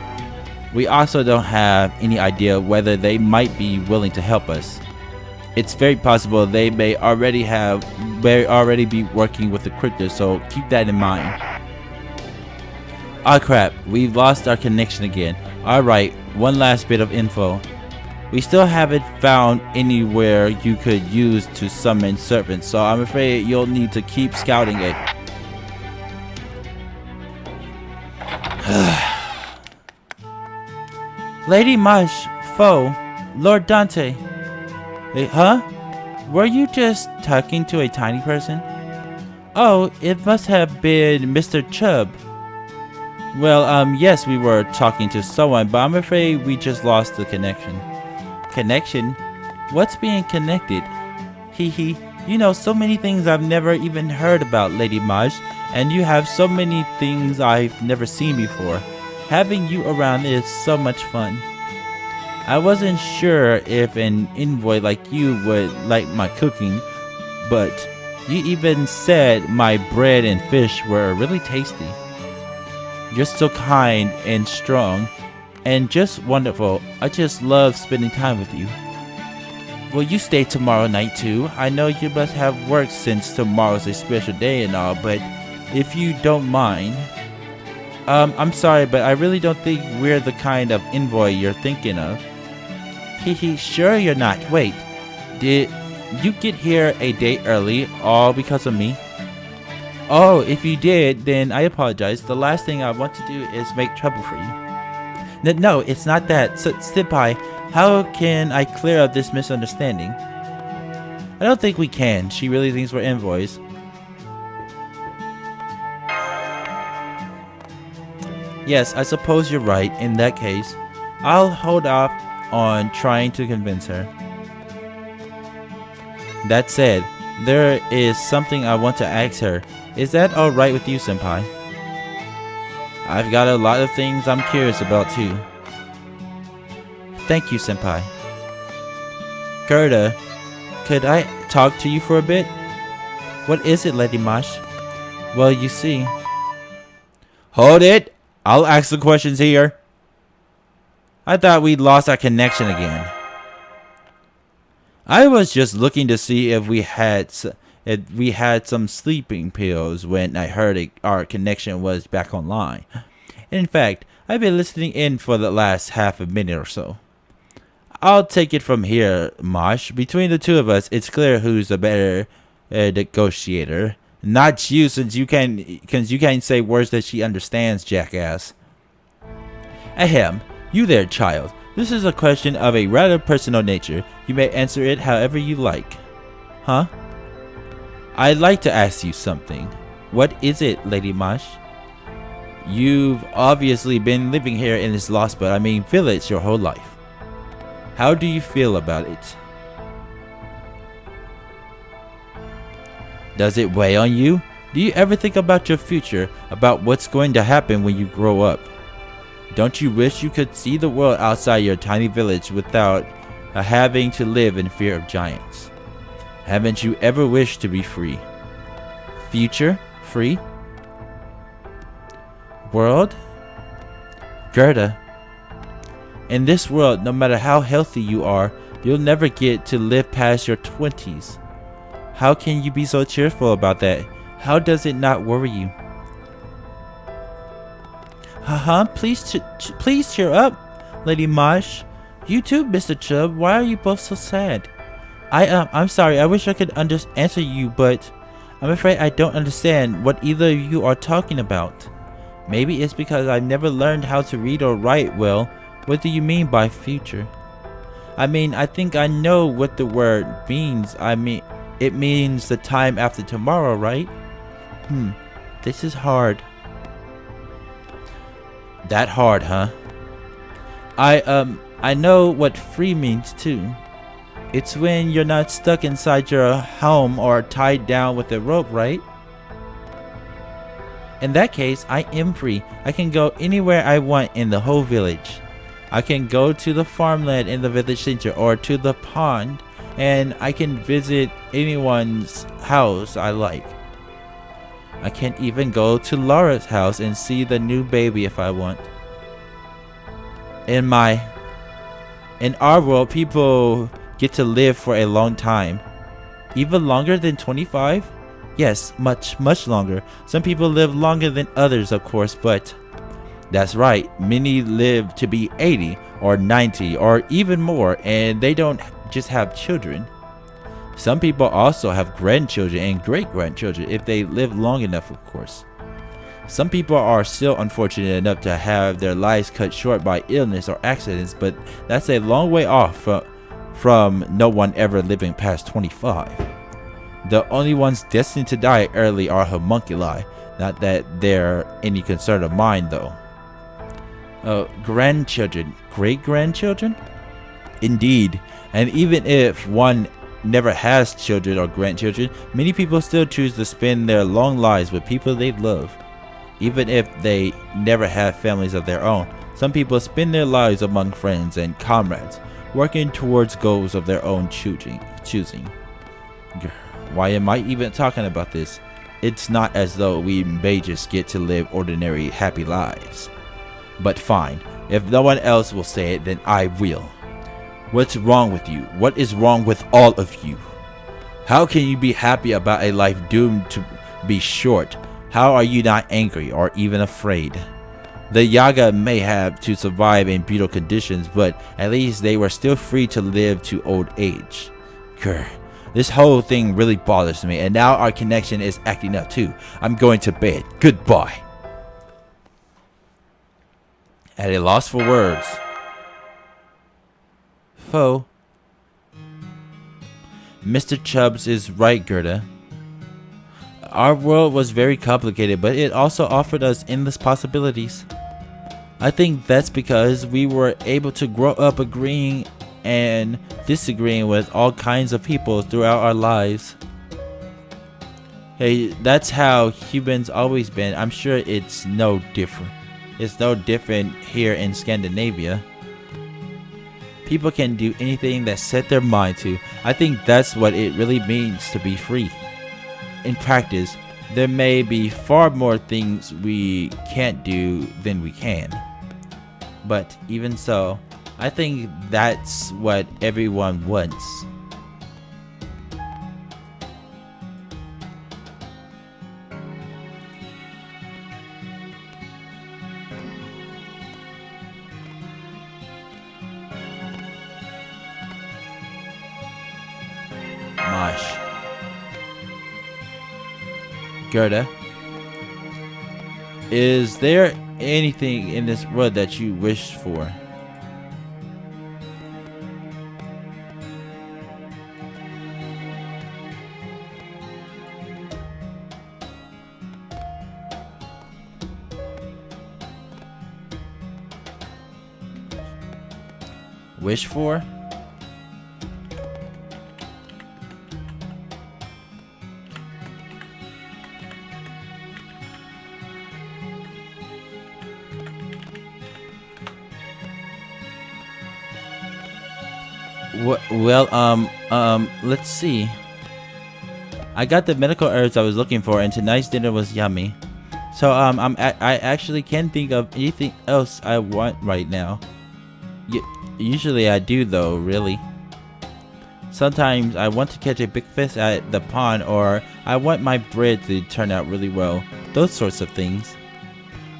We also don't have any idea whether they might be willing to help us. It's very possible they may already be working with the cryptos, so keep that in mind. Ah crap, we've lost our connection again. Alright, one last bit of info. We still haven't found anywhere you could use to summon serpents, so I'm afraid you'll need to keep scouting it. Lady Mush, Foe, Lord Dante. Huh? Were you just talking to a tiny person? Oh, it must have been Mr. Chubb. Well, yes, we were talking to someone, but I'm afraid we just lost the connection. Connection? What's being connected? Hee. You know so many things I've never even heard about, Lady Maj, and you have so many things I've never seen before. Having you around is so much fun. I wasn't sure if an envoy like you would like my cooking, but you even said my bread and fish were really tasty. You're so kind and strong and just wonderful. I just love spending time with you. Will you stay tomorrow night too? I know you must have work since tomorrow's a special day and all, but if you don't mind. I'm sorry, but I really don't think we're the kind of envoy you're thinking of. Hee, sure you're not. Wait, did you get here a day early all because of me? Oh, if you did, then I apologize. The last thing I want to do is make trouble for you. No, it's not that. Senpai, how can I clear up this misunderstanding? I don't think we can. She really thinks we're envoys. Yes, I suppose you're right. In that case, I'll hold off on trying to convince her. That said, there is something I want to ask her. Is that alright with you, Senpai? I've got a lot of things I'm curious about too. Thank you, Senpai. Gerda, could I talk to you for a bit? What is it, Lady Mosh? Well, you see... Hold it! I'll ask the questions here. I thought we'd lost our connection again. I was just looking to see if we had some sleeping pills when I heard our connection was back online. In fact, I've been listening in for the last half a minute or so. I'll take it from here, Mosh. Between the two of us, it's clear who's the better negotiator. Not you, since you can't say words that she understands, jackass. Ahem, you there, child. This is a question of a rather personal nature. You may answer it however you like. Huh? I'd like to ask you something. What is it, Lady Mosh? You've obviously been living here in this Lostbelt, village your whole life. How do you feel about it? Does it weigh on you? Do you ever think about your future, about what's going to happen when you grow up? Don't you wish you could see the world outside your tiny village without having to live in fear of giants? Haven't you ever wished to be free? Future? Free? World? Gerda. In this world, no matter how healthy you are, you'll never get to live past your 20s. How can you be so cheerful about that? How does it not worry you? Please cheer up, Lady Mosh. You too, Mr. Chubb. Why are you both so sad? I'm sorry. I wish I could answer you, but I'm afraid I don't understand what either of you are talking about. Maybe it's because I've never learned how to read or write well. What do you mean by future? I think I know what the word means. It means the time after tomorrow, right? This is hard. That hard, huh? I know what free means too. It's when you're not stuck inside your home or tied down with a rope, right? In that case, I am free. I can go anywhere I want in the whole village. I can go to the farmland in the village center or to the pond, and I can visit anyone's house I like. I can even go to Laura's house and see the new baby if I want. In our world, people get to live for a long time. Even longer than 25? Yes, much longer. Some people live longer than others, of course, but that's right. Many live to be 80 or 90 or even more, and they don't just have children. Some people also have grandchildren and great-grandchildren if they live long enough, of course. Some people are still unfortunate enough to have their lives cut short by illness or accidents, but that's a long way off from no one ever living past 25. The only ones destined to die early are homunculi. Not that they're any concern of mine, though. Grandchildren. Great-grandchildren? Indeed. And even if one never has children or grandchildren, many people still choose to spend their long lives with people they love. Even if they never have families of their own, some people spend their lives among friends and comrades, working towards goals of their own choosing. Why am I even talking about this? It's not as though we may just get to live ordinary, happy lives. But fine, if no one else will say it, then I will. What's wrong with you? What is wrong with all of you? How can you be happy about a life doomed to be short? How are you not angry or even afraid? The Yaga may have to survive in brutal conditions, but at least they were still free to live to old age. Grr. This whole thing really bothers me, and now our connection is acting up too. I'm going to bed. Goodbye. At a loss for words. Foe. Mr. Chubbs is right, Gerda. Our world was very complicated, but it also offered us endless possibilities. I think that's because we were able to grow up agreeing and disagreeing with all kinds of people throughout our lives. Hey, that's how humans always been. I'm sure it's no different. It's no different here in Scandinavia. People can do anything they set their mind to. I think that's what it really means to be free. In practice, there may be far more things we can't do than we can. But even so, I think that's what everyone wants. Mosh. Gerda, is there anything in this world that you wish for? Wish for? Well, let's see. I got the medical herbs I was looking for, and tonight's dinner was yummy. So, I actually can't think of anything else I want right now. Usually I do, though, really. Sometimes I want to catch a big fish at the pond, or I want my bread to turn out really well. Those sorts of things.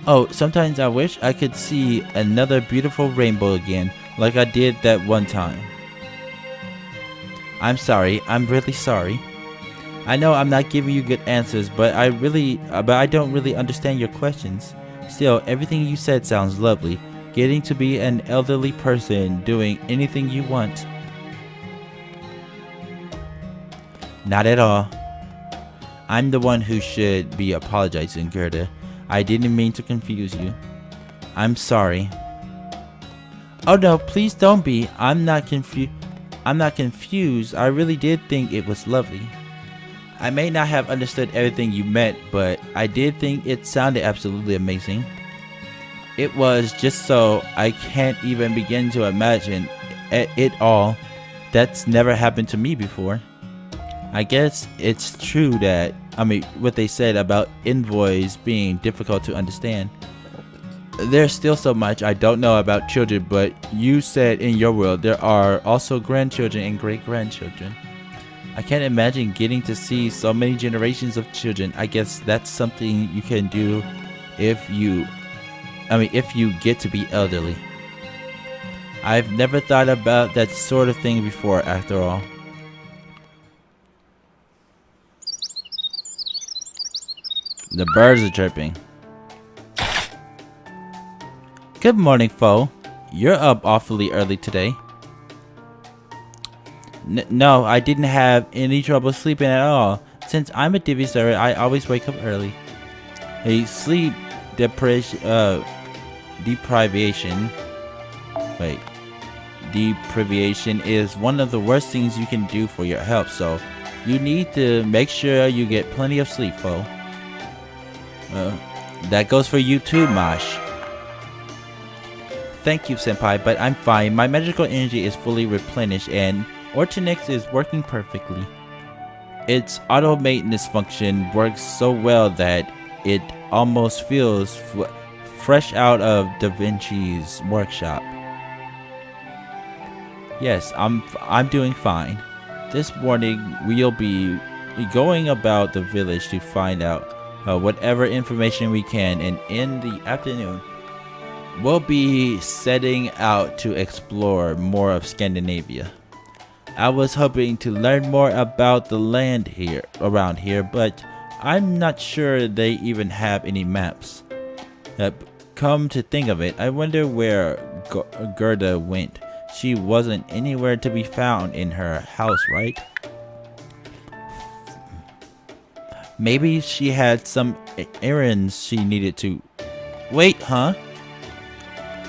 Oh, sometimes I wish I could see another beautiful rainbow again, like I did that one time. I'm sorry. I'm really sorry. I know I'm not giving you good answers, but I don't really understand your questions. Still, everything you said sounds lovely. Getting to be an elderly person doing anything you want. Not at all. I'm the one who should be apologizing, Gerda. I didn't mean to confuse you. I'm sorry. Oh no, please don't be. I'm not confused. I really did think it was lovely. I may not have understood everything you meant, but I did think it sounded absolutely amazing. It was just so I can't even begin to imagine it all. That's never happened to me before. I guess it's true that, what they said about envoys being difficult to understand. There's still so much I don't know about children, but you said in your world there are also grandchildren and great-grandchildren. I can't imagine getting to see so many generations of children. I guess that's something you can do if you get to be elderly. I've never thought about that sort of thing before, after all. The birds are chirping. Good morning, foe. You're up awfully early today. No, I didn't have any trouble sleeping at all. Since I'm a divvy server, I always wake up early. A sleep deprivation is one of the worst things you can do for your health, so you need to make sure you get plenty of sleep, foe. That goes for you too, Mosh. Thank you, Senpai, but I'm fine. My magical energy is fully replenished and Ortonix is working perfectly. Its auto maintenance function works so well that it almost feels fresh out of Da Vinci's workshop. Yes, I'm doing fine. This morning we'll be going about the village to find out whatever information we can, and in the afternoon we'll be setting out to explore more of Scandinavia. I was hoping to learn more about the land around here, but I'm not sure they even have any maps. Come to think of it, I wonder where Gerda went. She wasn't anywhere to be found in her house, right? Maybe she had some errands she needed to... Wait, huh?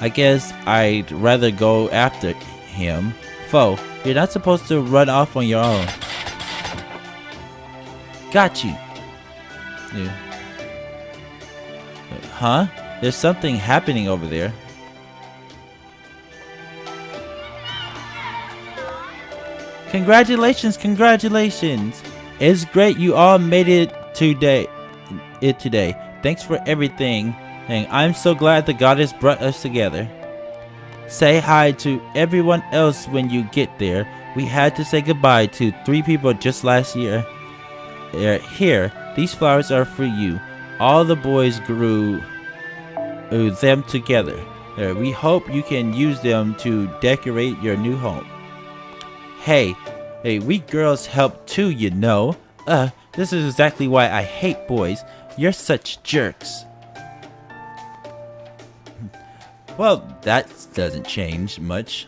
I guess I'd rather go after him. Foe, you're not supposed to run off on your own. Got you. Yeah. Huh? There's something happening over there. Congratulations, congratulations. It's great you all made it today. Thanks for everything. And I'm so glad the goddess brought us together. Say hi to everyone else when you get there. We had to say goodbye to 3 people just last year. Here, these flowers are for you. All the boys grew them together. We hope you can use them to decorate your new home. Hey, we girls help too, you know. This is exactly why I hate boys. You're such jerks. Well, that doesn't change much.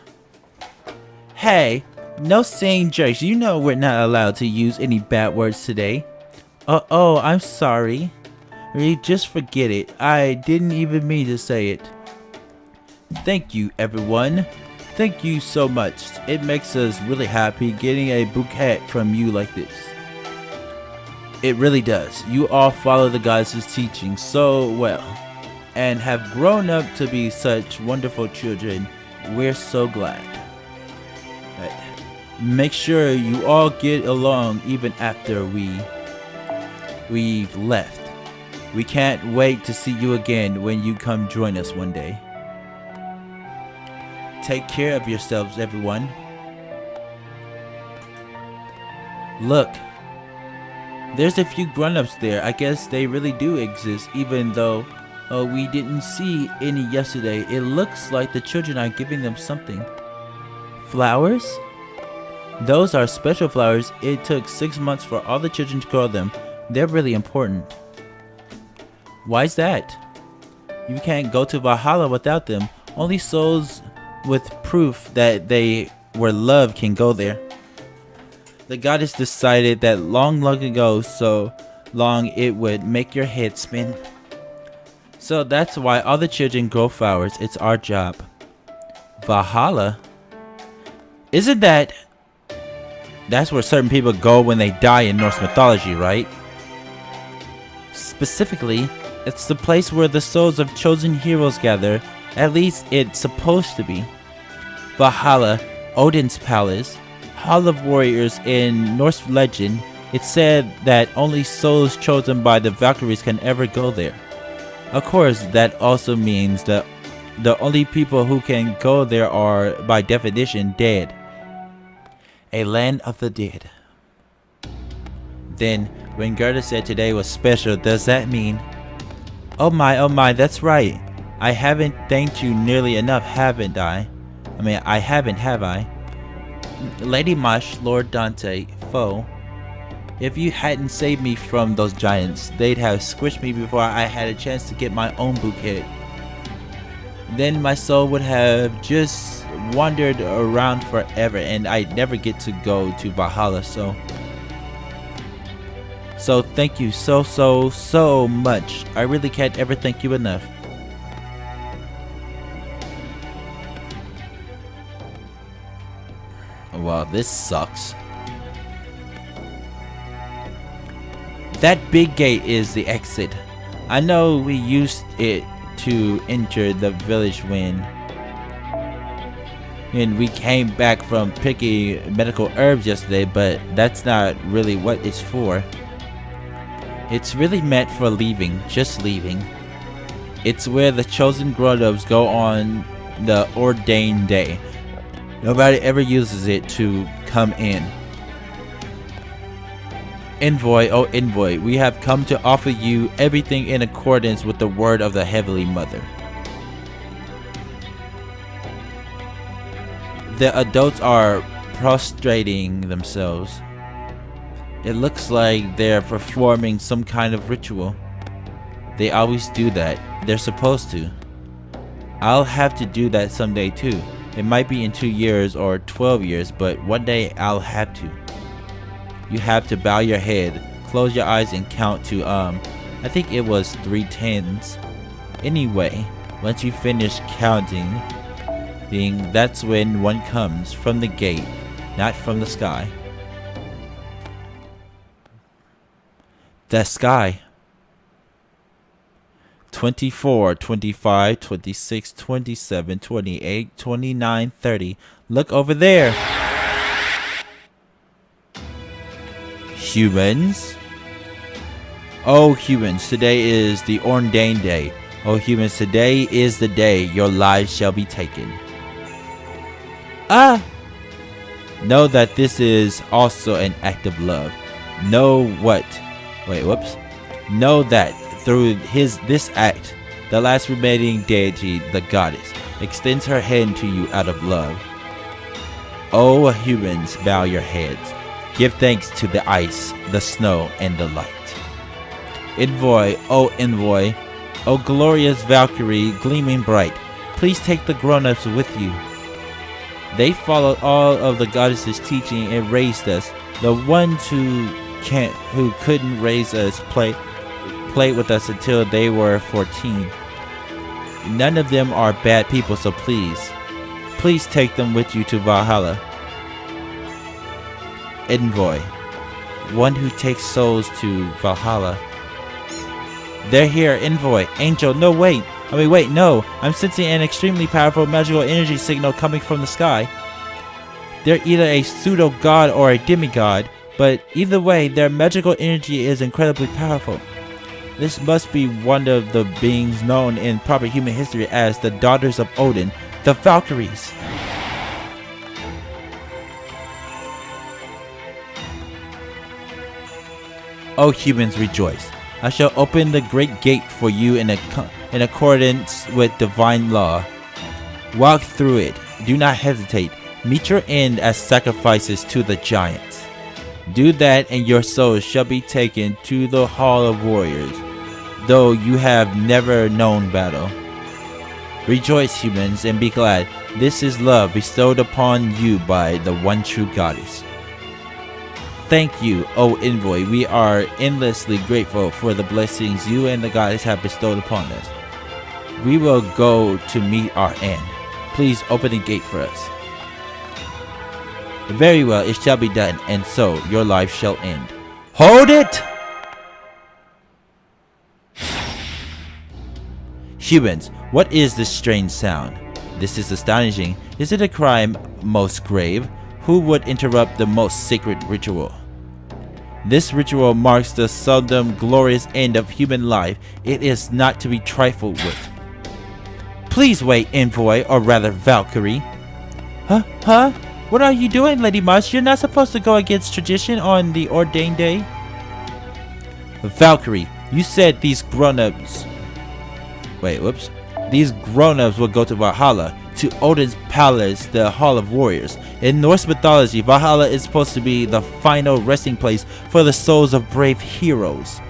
Hey, no saying jerks. You know we're not allowed to use any bad words today. Oh, I'm sorry. Just forget it. I didn't even mean to say it. Thank you, everyone. Thank you so much. It makes us really happy getting a bouquet from you like this. It really does. You all follow the goddess's teaching so well and have grown up to be such wonderful children. We're so glad. Make sure you all get along even after we've left. We can't wait to see you again when you come join us one day. Take care of yourselves, everyone. Look, there's a few grown-ups there. I guess they really do exist, even though we didn't see any yesterday. It looks like the children are giving them something. Flowers? Those are special flowers. It took 6 months for all the children to grow them. They're really important. Why's that? You can't go to Valhalla without them. Only souls with proof that they were loved can go there. The goddess decided that long ago, so long it would make your head spin. So that's why all the children grow flowers. It's our job. Valhalla? Isn't that's where certain people go when they die in Norse mythology, right? Specifically, it's the place where the souls of chosen heroes gather. At least it's supposed to be. Valhalla, Odin's palace, Hall of Warriors in Norse legend. It's said that only souls chosen by the Valkyries can ever go there. Of course, that also means that the only people who can go there are, by definition, dead. A land of the dead. Then, when Gerda said today was special, does that mean... Oh my, that's right. I haven't thanked you nearly enough, haven't I? I haven't, have I? Lady Mosh, Lord Dante, foe. If you hadn't saved me from those giants, they'd have squished me before I had a chance to get my own bouquet. Then my soul would have just wandered around forever and I'd never get to go to Valhalla, so thank you so much. I really can't ever thank you enough. Wow, this sucks. That big gate is the exit. I know we used it to enter the village when we came back from picking medical herbs yesterday, but that's not really what it's for. It's really meant for leaving, just leaving. It's where the chosen grown-ups go on the ordained day. Nobody ever uses it to come in. Envoy, oh envoy, we have come to offer you everything in accordance with the word of the Heavenly Mother. The adults are prostrating themselves. It looks like they're performing some kind of ritual. They always do that. They're supposed to. I'll have to do that someday too. It might be in 2 years or 12 years, but one day I'll have to. You have to bow your head, close your eyes and count to I think it was 3 tens. Anyway, once you finish counting, that's when one comes from the gate, not from the sky. The sky. 24, 25, 26, 27, 28, 29, 30. Look over there. Humans. Oh humans, today is the ordained day. Oh humans, today is the day your lives shall be taken. Know that this is also an act of love. Know that through this act, the last remaining deity, the goddess, extends her hand to you out of love. Oh humans, bow your heads. Give thanks to the ice, the snow, and the light. Envoy, oh glorious Valkyrie, gleaming bright, please take the grown-ups with you. They followed all of the goddess's teaching and raised us. The ones who couldn't raise us played with us until they were 14. None of them are bad people, so please take them with you to Valhalla. Envoy, one who takes souls to Valhalla. They're here, Envoy. Angel, no wait, no. I'm sensing an extremely powerful magical energy signal coming from the sky. They're either a pseudo-god or a demigod, but either way, their magical energy is incredibly powerful. This must be one of the beings known in proper human history as the daughters of Odin, the Valkyries. O humans, rejoice. I shall open the great gate for you in accordance with divine law. Walk through it. Do not hesitate. Meet your end as sacrifices to the giants. Do that and your souls shall be taken to the Hall of Warriors, though you have never known battle. Rejoice, humans, and be glad. This is love bestowed upon you by the one true goddess. Thank you, O envoy. We are endlessly grateful for the blessings you and the goddess have bestowed upon us. We will go to meet our end. Please open the gate for us. Very well, it shall be done, and so your life shall end. Hold it! Humans, what is this strange sound? This is astonishing. Is it a crime most grave? Who would interrupt the most sacred ritual? This ritual marks the seldom glorious end of human life. It is not to be trifled with. Please wait, envoy, or rather Valkyrie. Huh? What are you doing, Lady Marsh? You're not supposed to go against tradition on the ordained day. Valkyrie, you said these grown-ups... These grown-ups will go to Valhalla, to Odin's palace, the Hall of Warriors. In Norse mythology, Valhalla is supposed to be the final resting place for the souls of brave heroes.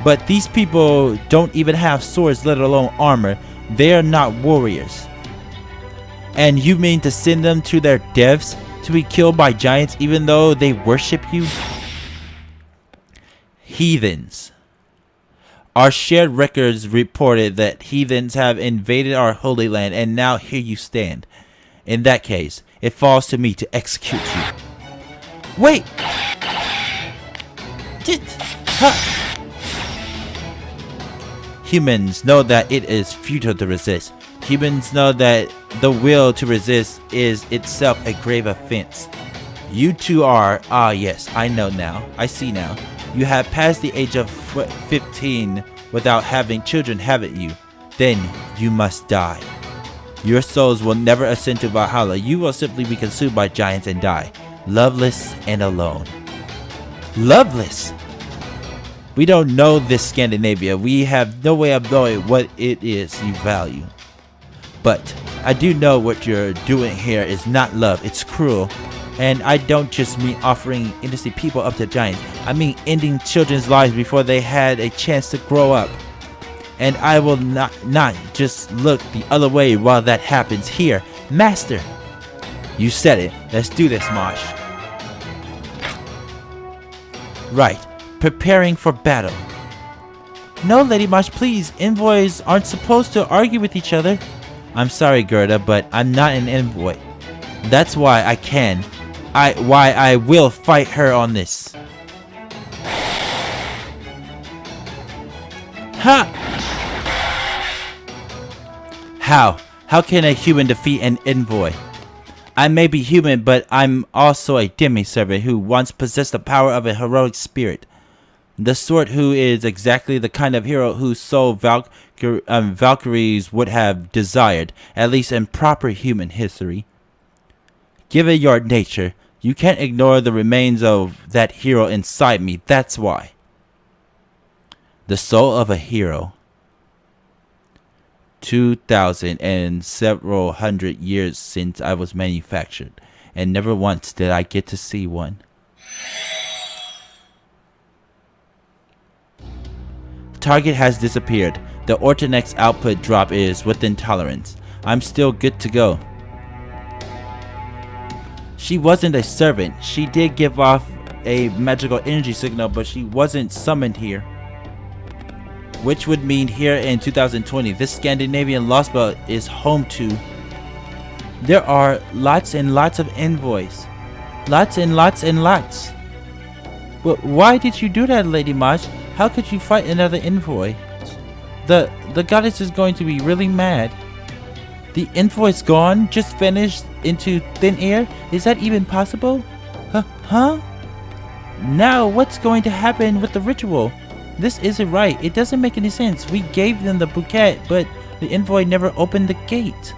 But these people don't even have swords, let alone armor. They are not warriors. And you mean to send them to their deaths to be killed by giants even though they worship you? Heathens. Our shared records reported that heathens have invaded our holy land, and now here you stand. In that case, it falls to me to execute you. Wait! Humans know that it is futile to resist. Humans know that the will to resist is itself a grave offense. You two are, yes, I know now. I see now. You have passed the age of 15 without having children, haven't you? Then you must die. Your souls will never ascend to Valhalla. You will simply be consumed by giants and die, loveless and alone. Loveless? We don't know this Scandinavia. We have no way of knowing what it is you value. But I do know what you're doing here is not love, it's cruel. And I don't just mean offering innocent people up to giants. I mean ending children's lives before they had a chance to grow up. And I will not just look the other way while that happens. Here, Master. You said it. Let's do this, Mosh. Right. Preparing for battle. No, Lady Mosh, please. Envoys aren't supposed to argue with each other. I'm sorry, Gerda, but I'm not an envoy. That's why I will fight her on this. Ha! How can a human defeat an envoy? I may be human, but I'm also a demi-servant who once possessed the power of a heroic spirit. The sort who is exactly the kind of hero whose soul Valkyries would have desired, at least in proper human history. Given your nature, you can't ignore the remains of that hero inside me, that's why. The soul of a hero. 2,000 and several hundred years since I was manufactured, and never once did I get to see one. Target has disappeared. The Ortonex's output drop is within tolerance. I'm still good to go. She wasn't a servant. She did give off a magical energy signal, but she wasn't summoned here. Which would mean here in 2020, this Scandinavian Lostbelt is home to... There are lots and lots of envoys. Lots and lots and lots. But why did you do that, Lady March? How could you fight another envoy? The goddess is going to be really mad. The envoy's gone, just vanished into thin air? Is that even possible? Huh? Now what's going to happen with the ritual? This isn't right. It doesn't make any sense. We gave them the bouquet, but the envoy never opened the gate.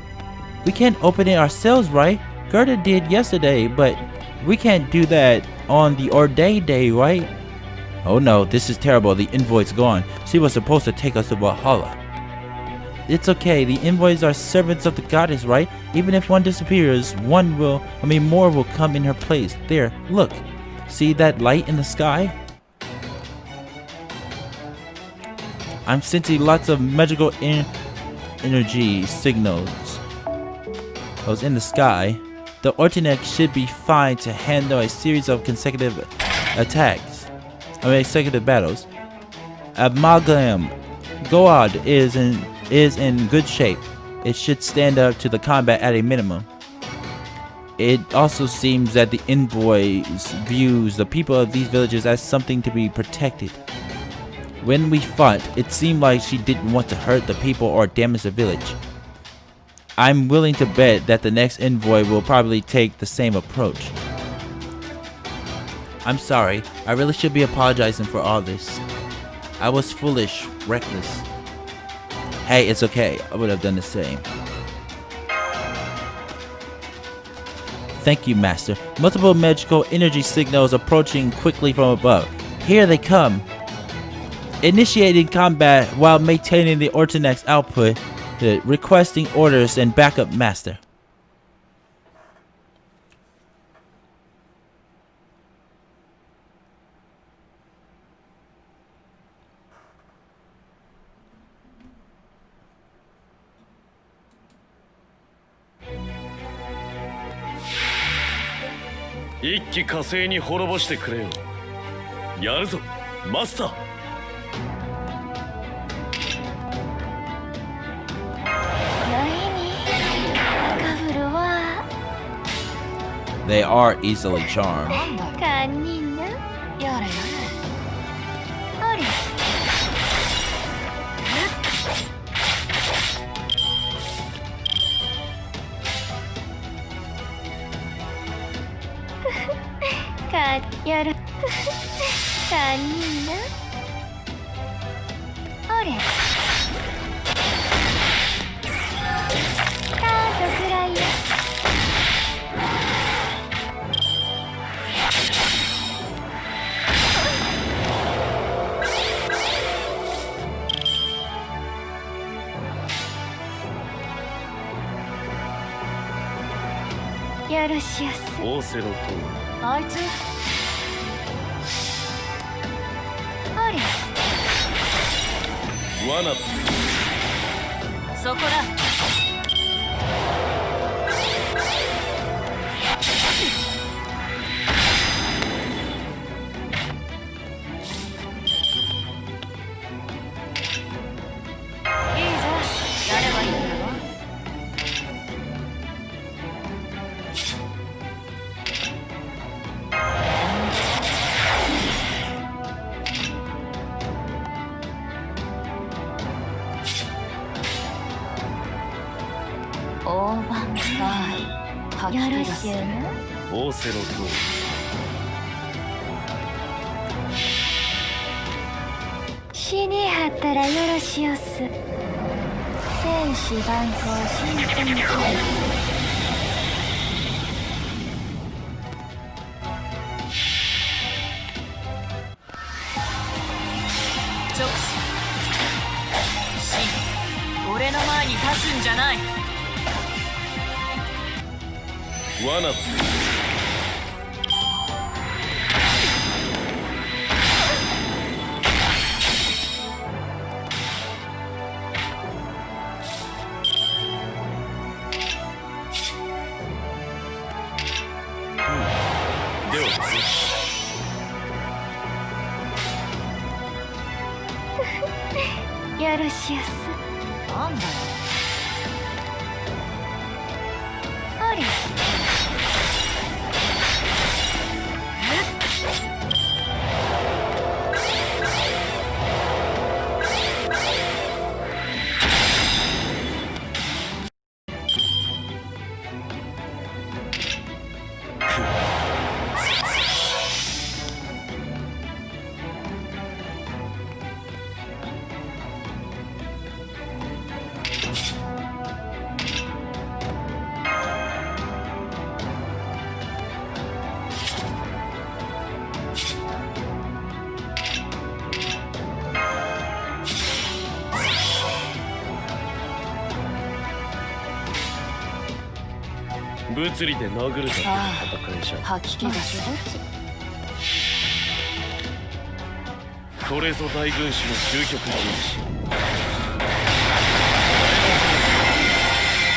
We can't open it ourselves, right? Gerda did yesterday, but we can't do that on the ordained day, right? Oh no, this is terrible. The envoy's gone. She was supposed to take us to Valhalla. It's okay. The envoys are servants of the goddess, right? Even if one disappears, more will come in her place. There, look. See that light in the sky? I'm sensing lots of magical energy signals. Those in the sky. The Ortonex should be fine to handle a series of consecutive attacks. Executive battles. Amalgam God is in good shape. It should stand up to the combat at a minimum. It also seems that the envoy views the people of these villages as something to be protected. When we fought, it seemed like she didn't want to hurt the people or damage the village. I'm willing to bet that the next envoy will probably take the same approach. I'm sorry, I really should be apologizing for all this. I was foolish, reckless. Hey, it's okay, I would have done the same. Thank you, Master. Multiple magical energy signals approaching quickly from above. Here they come. Initiating combat while maintaining the Ortonex output. Requesting orders and backup, Master.一気火星に滅ぼしてくれよ。やるぞ、マスター。They are easily charmed.オセロとあいつ罠そこだ。いいぞ、やればいいんだろ。よろしゅうな。オセロと死にはったらよろしおす。戦士万行新天気。直視。死。俺の前に立つんじゃない。罠だ。ではよろしおす。なんだよ。あれ。物理で殴るだけの戦いじゃん。吐き気がする。これぞ大軍師の究極人士。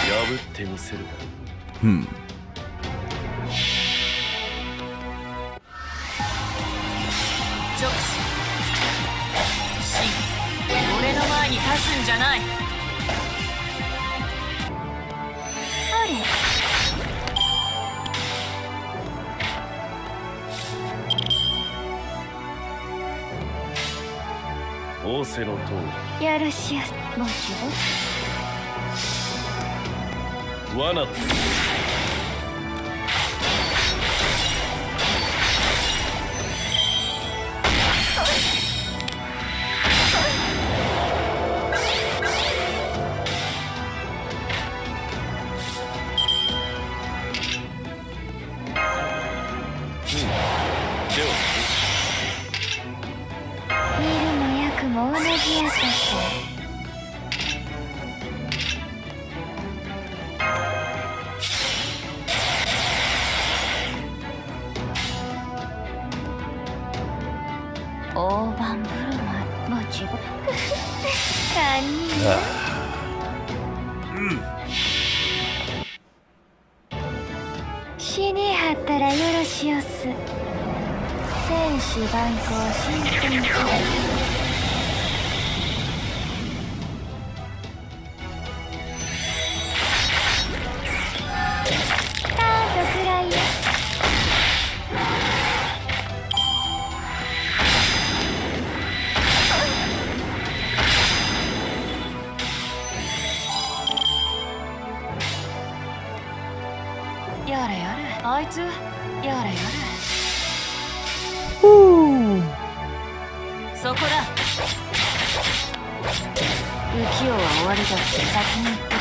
破ってみせる。すんじゃない。あれ仰せの通よろしやすもちり罠見るも役も同じやさって大盤振る舞いもちろん堪忍死にはったらよろしおす戦士万行新品カートくらいよやれやれ、あいつやれやれ。そこだ。浮世は終わりだって先に言ってる。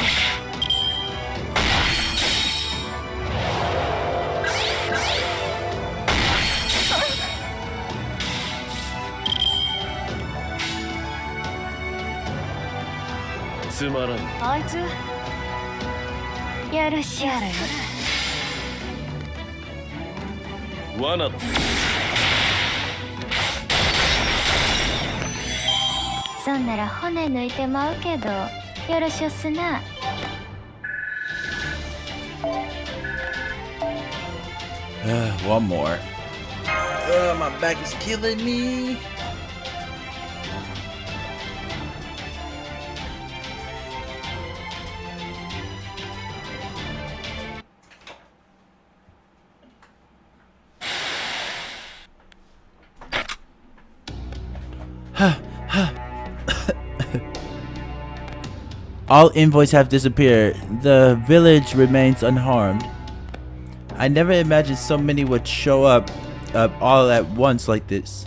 つまらんあいつよろしおやれやすれ。罠そんなら骨抜いてまうけどよろしおすなOne more. My back is killing me. All envoys have disappeared. The village remains unharmed. I never imagined so many would show up all at once like this.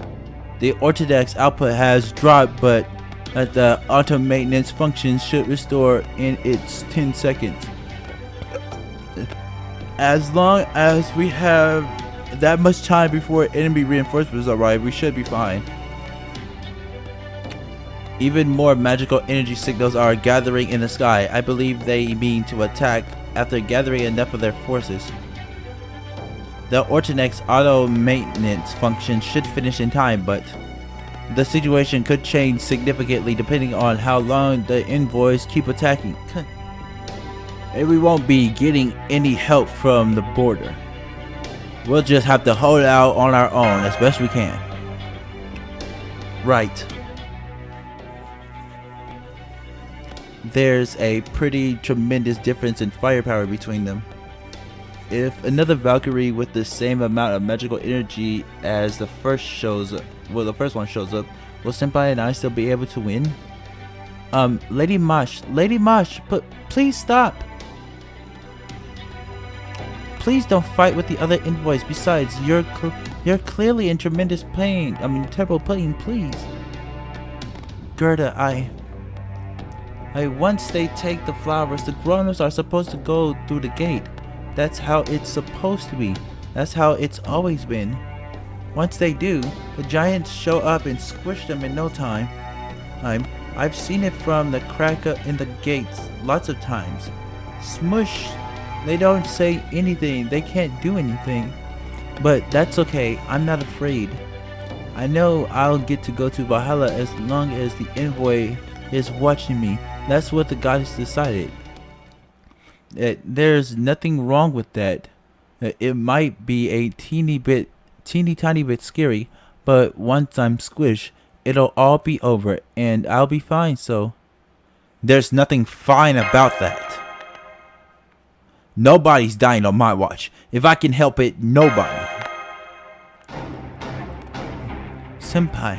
The Orthodox output has dropped, but the auto maintenance function should restore in its 10 seconds. As long as we have that much time before enemy reinforcements arrive, we should be fine. Even more magical energy signals are gathering in the sky. I believe they mean to attack after gathering enough of their forces. The Ortonex auto maintenance function should finish in time, but the situation could change significantly depending on how long the envoys keep attacking. And we won't be getting any help from the border. We'll just have to hold out on our own as best we can. Right. There's a pretty tremendous difference in firepower between them. If another Valkyrie with the same amount of magical energy as the first one shows up, will Senpai and I still be able to win? Lady Mosh, please stop. Please don't fight with the other envoys. Besides, you're clearly in tremendous pain. Terrible pain, please. Gerda, once they take the flowers, the grown-ups are supposed to go through the gate. That's how it's supposed to be. That's how it's always been. Once they do, the giants show up and squish them in no time. I've seen it from the crack in the gates lots of times. Smush. They don't say anything. They can't do anything. But that's okay. I'm not afraid. I know I'll get to go to Valhalla as long as the envoy is watching me. That's what the goddess decided. There's nothing wrong with that. It might be a teeny tiny bit scary, but once I'm squished, it'll all be over and I'll be fine. So There's nothing fine about that. Nobody's dying on my watch. If I can help it, nobody. Senpai.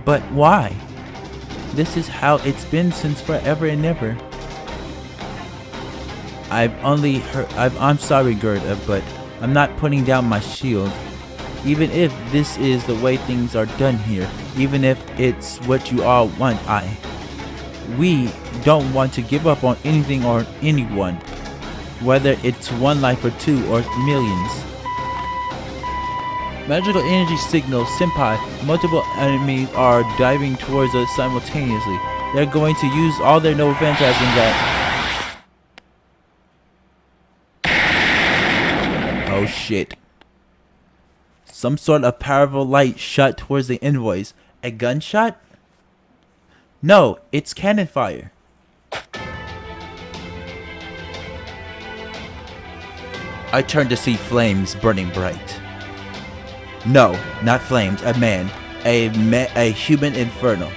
But why? This is how it's been since forever and ever. I'm sorry, Gerda, but I'm not putting down my shield. Even if this is the way things are done here, even if it's what you all want, we don't want to give up on anything or anyone, whether it's one life or two or millions. Magical energy signals, Senpai. Multiple enemies are diving towards us simultaneously. They're going to use all their noble phantasms that... Oh shit. Some sort of powerful light shot towards the envoys. A gunshot? No, it's cannon fire. I turned to see flames burning bright. No, not flames, a man. A human inferno.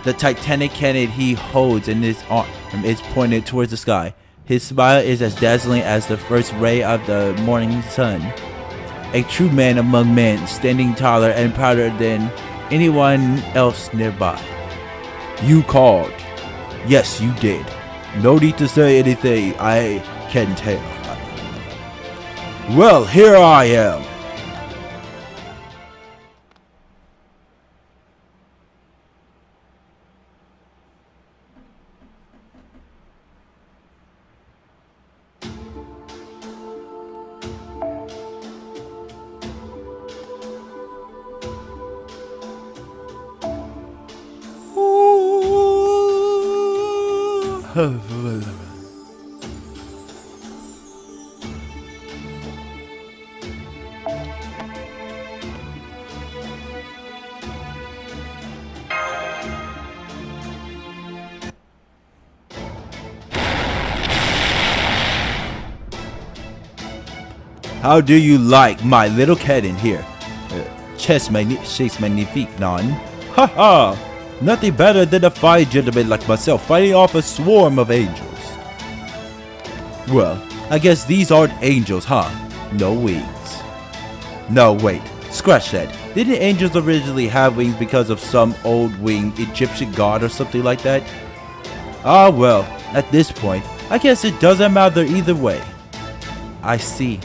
The titanic cannon he holds in his arm is pointed towards the sky. His smile is as dazzling as the first ray of the morning sun. A true man among men, standing taller and prouder than anyone else nearby. You called. Yes, you did. No need to say anything, I can tell. Well, here I am. How do you like my little cannon here? Chess magnifique, non? Ha ha! Nothing better than a fine gentleman like myself fighting off a swarm of angels. Well, I guess these aren't angels, huh? No wings. No, wait. Scratch that. Didn't angels originally have wings because of some old winged Egyptian god or something like that? Ah, well, at this point, I guess it doesn't matter either way. I see.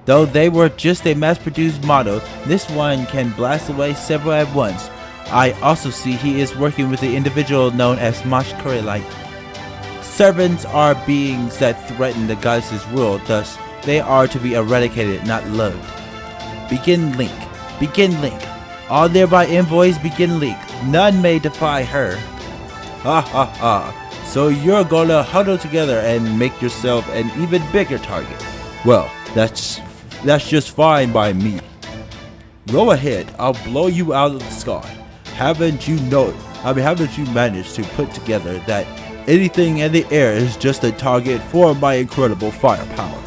Though they were just a mass-produced model, this one can blast away several at once. I also see he is working with the individual known as magecraft. Servants are beings that threaten the goddess's rule, thus they are to be eradicated, not loved. Begin Link. Begin Link. All nearby envoys begin Link. None may defy her. Ha ha ha. So you're gonna huddle together and make yourself an even bigger target. Well, that's just fine by me. Go ahead, I'll blow you out of the sky. Haven't you managed to put together that anything in the air is just a target for my incredible firepower?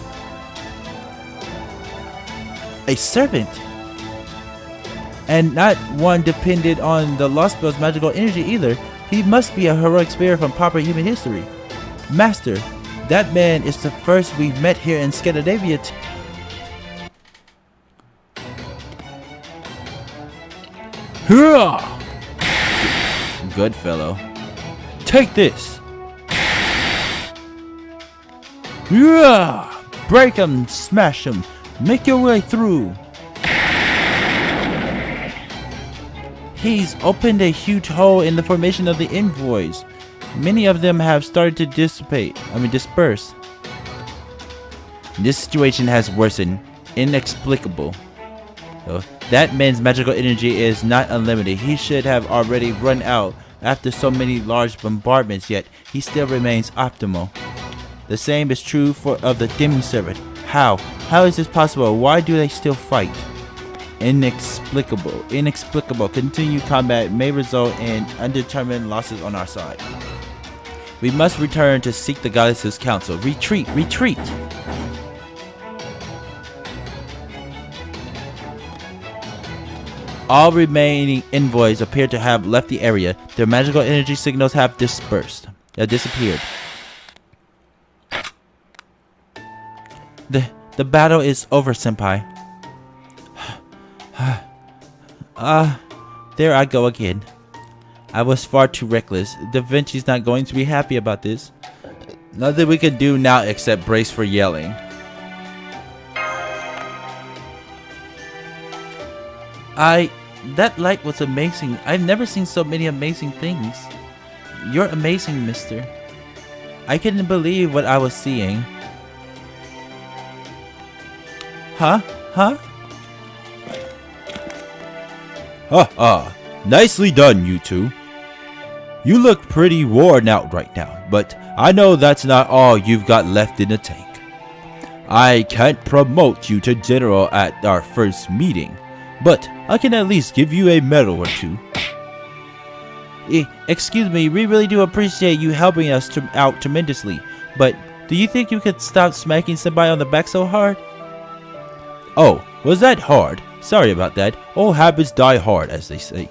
A servant? And not one dependent on the Lostbelt's magical energy either. He must be a heroic spirit from proper human history. Master, that man is the first we've met here in Scandinavia. Good fellow. Take this. Break him, smash him, make your way through. He's opened a huge hole in the formation of the envoys. Many of them have started to disperse. This situation has worsened. Inexplicable. That man's magical energy is not unlimited. He should have already run out after so many large bombardments, yet he still remains optimal. The same is true of the demi-servant. How? How is this possible? Why do they still fight? Inexplicable. Inexplicable. Continued combat may result in undetermined losses on our side. We must return to seek the goddess's counsel. Retreat! Retreat! All remaining envoys appear to have left the area. Their magical energy signals have dispersed. Disappeared. The battle is over, senpai. There I go again. I was far too reckless. Da Vinci's not going to be happy about this. Nothing we can do now except brace for yelling. That light was amazing. I've never seen so many amazing things. You're amazing, mister. I couldn't believe what I was seeing. Huh? Nicely done, you two. You look pretty worn out right now, but I know that's not all you've got left in the tank. I can't promote you to general at our first meeting, but I can at least give you a medal or two. Excuse me, we really do appreciate you helping us out tremendously, but do you think you could stop smacking somebody on the back so hard? Oh, was that hard? Sorry about that. Old habits die hard, as they say.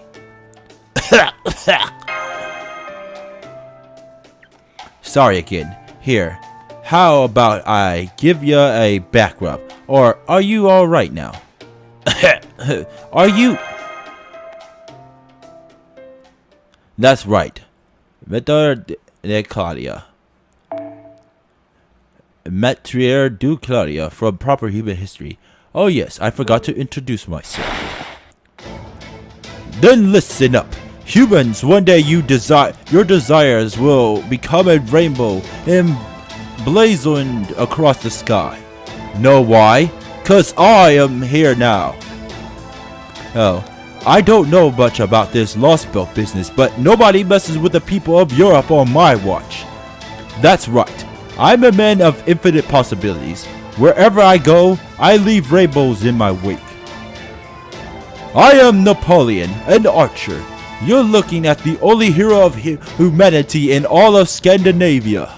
Sorry again. Here, how about I give you a back rub? Or are you alright now? Are you? That's right. Maître de Claudia. Maître de Claudia from Proper Human History. Oh yes, I forgot to introduce myself. Then listen up. Humans, one day your desires will become a rainbow emblazoned across the sky. Know why? 'Cause I am here now. Oh, I don't know much about this Lostbelt business, but nobody messes with the people of Europe on my watch. That's right. I'm a man of infinite possibilities. Wherever I go, I leave rainbows in my wake. I am Napoleon, an archer. You're looking at the only hero of humanity in all of Scandinavia.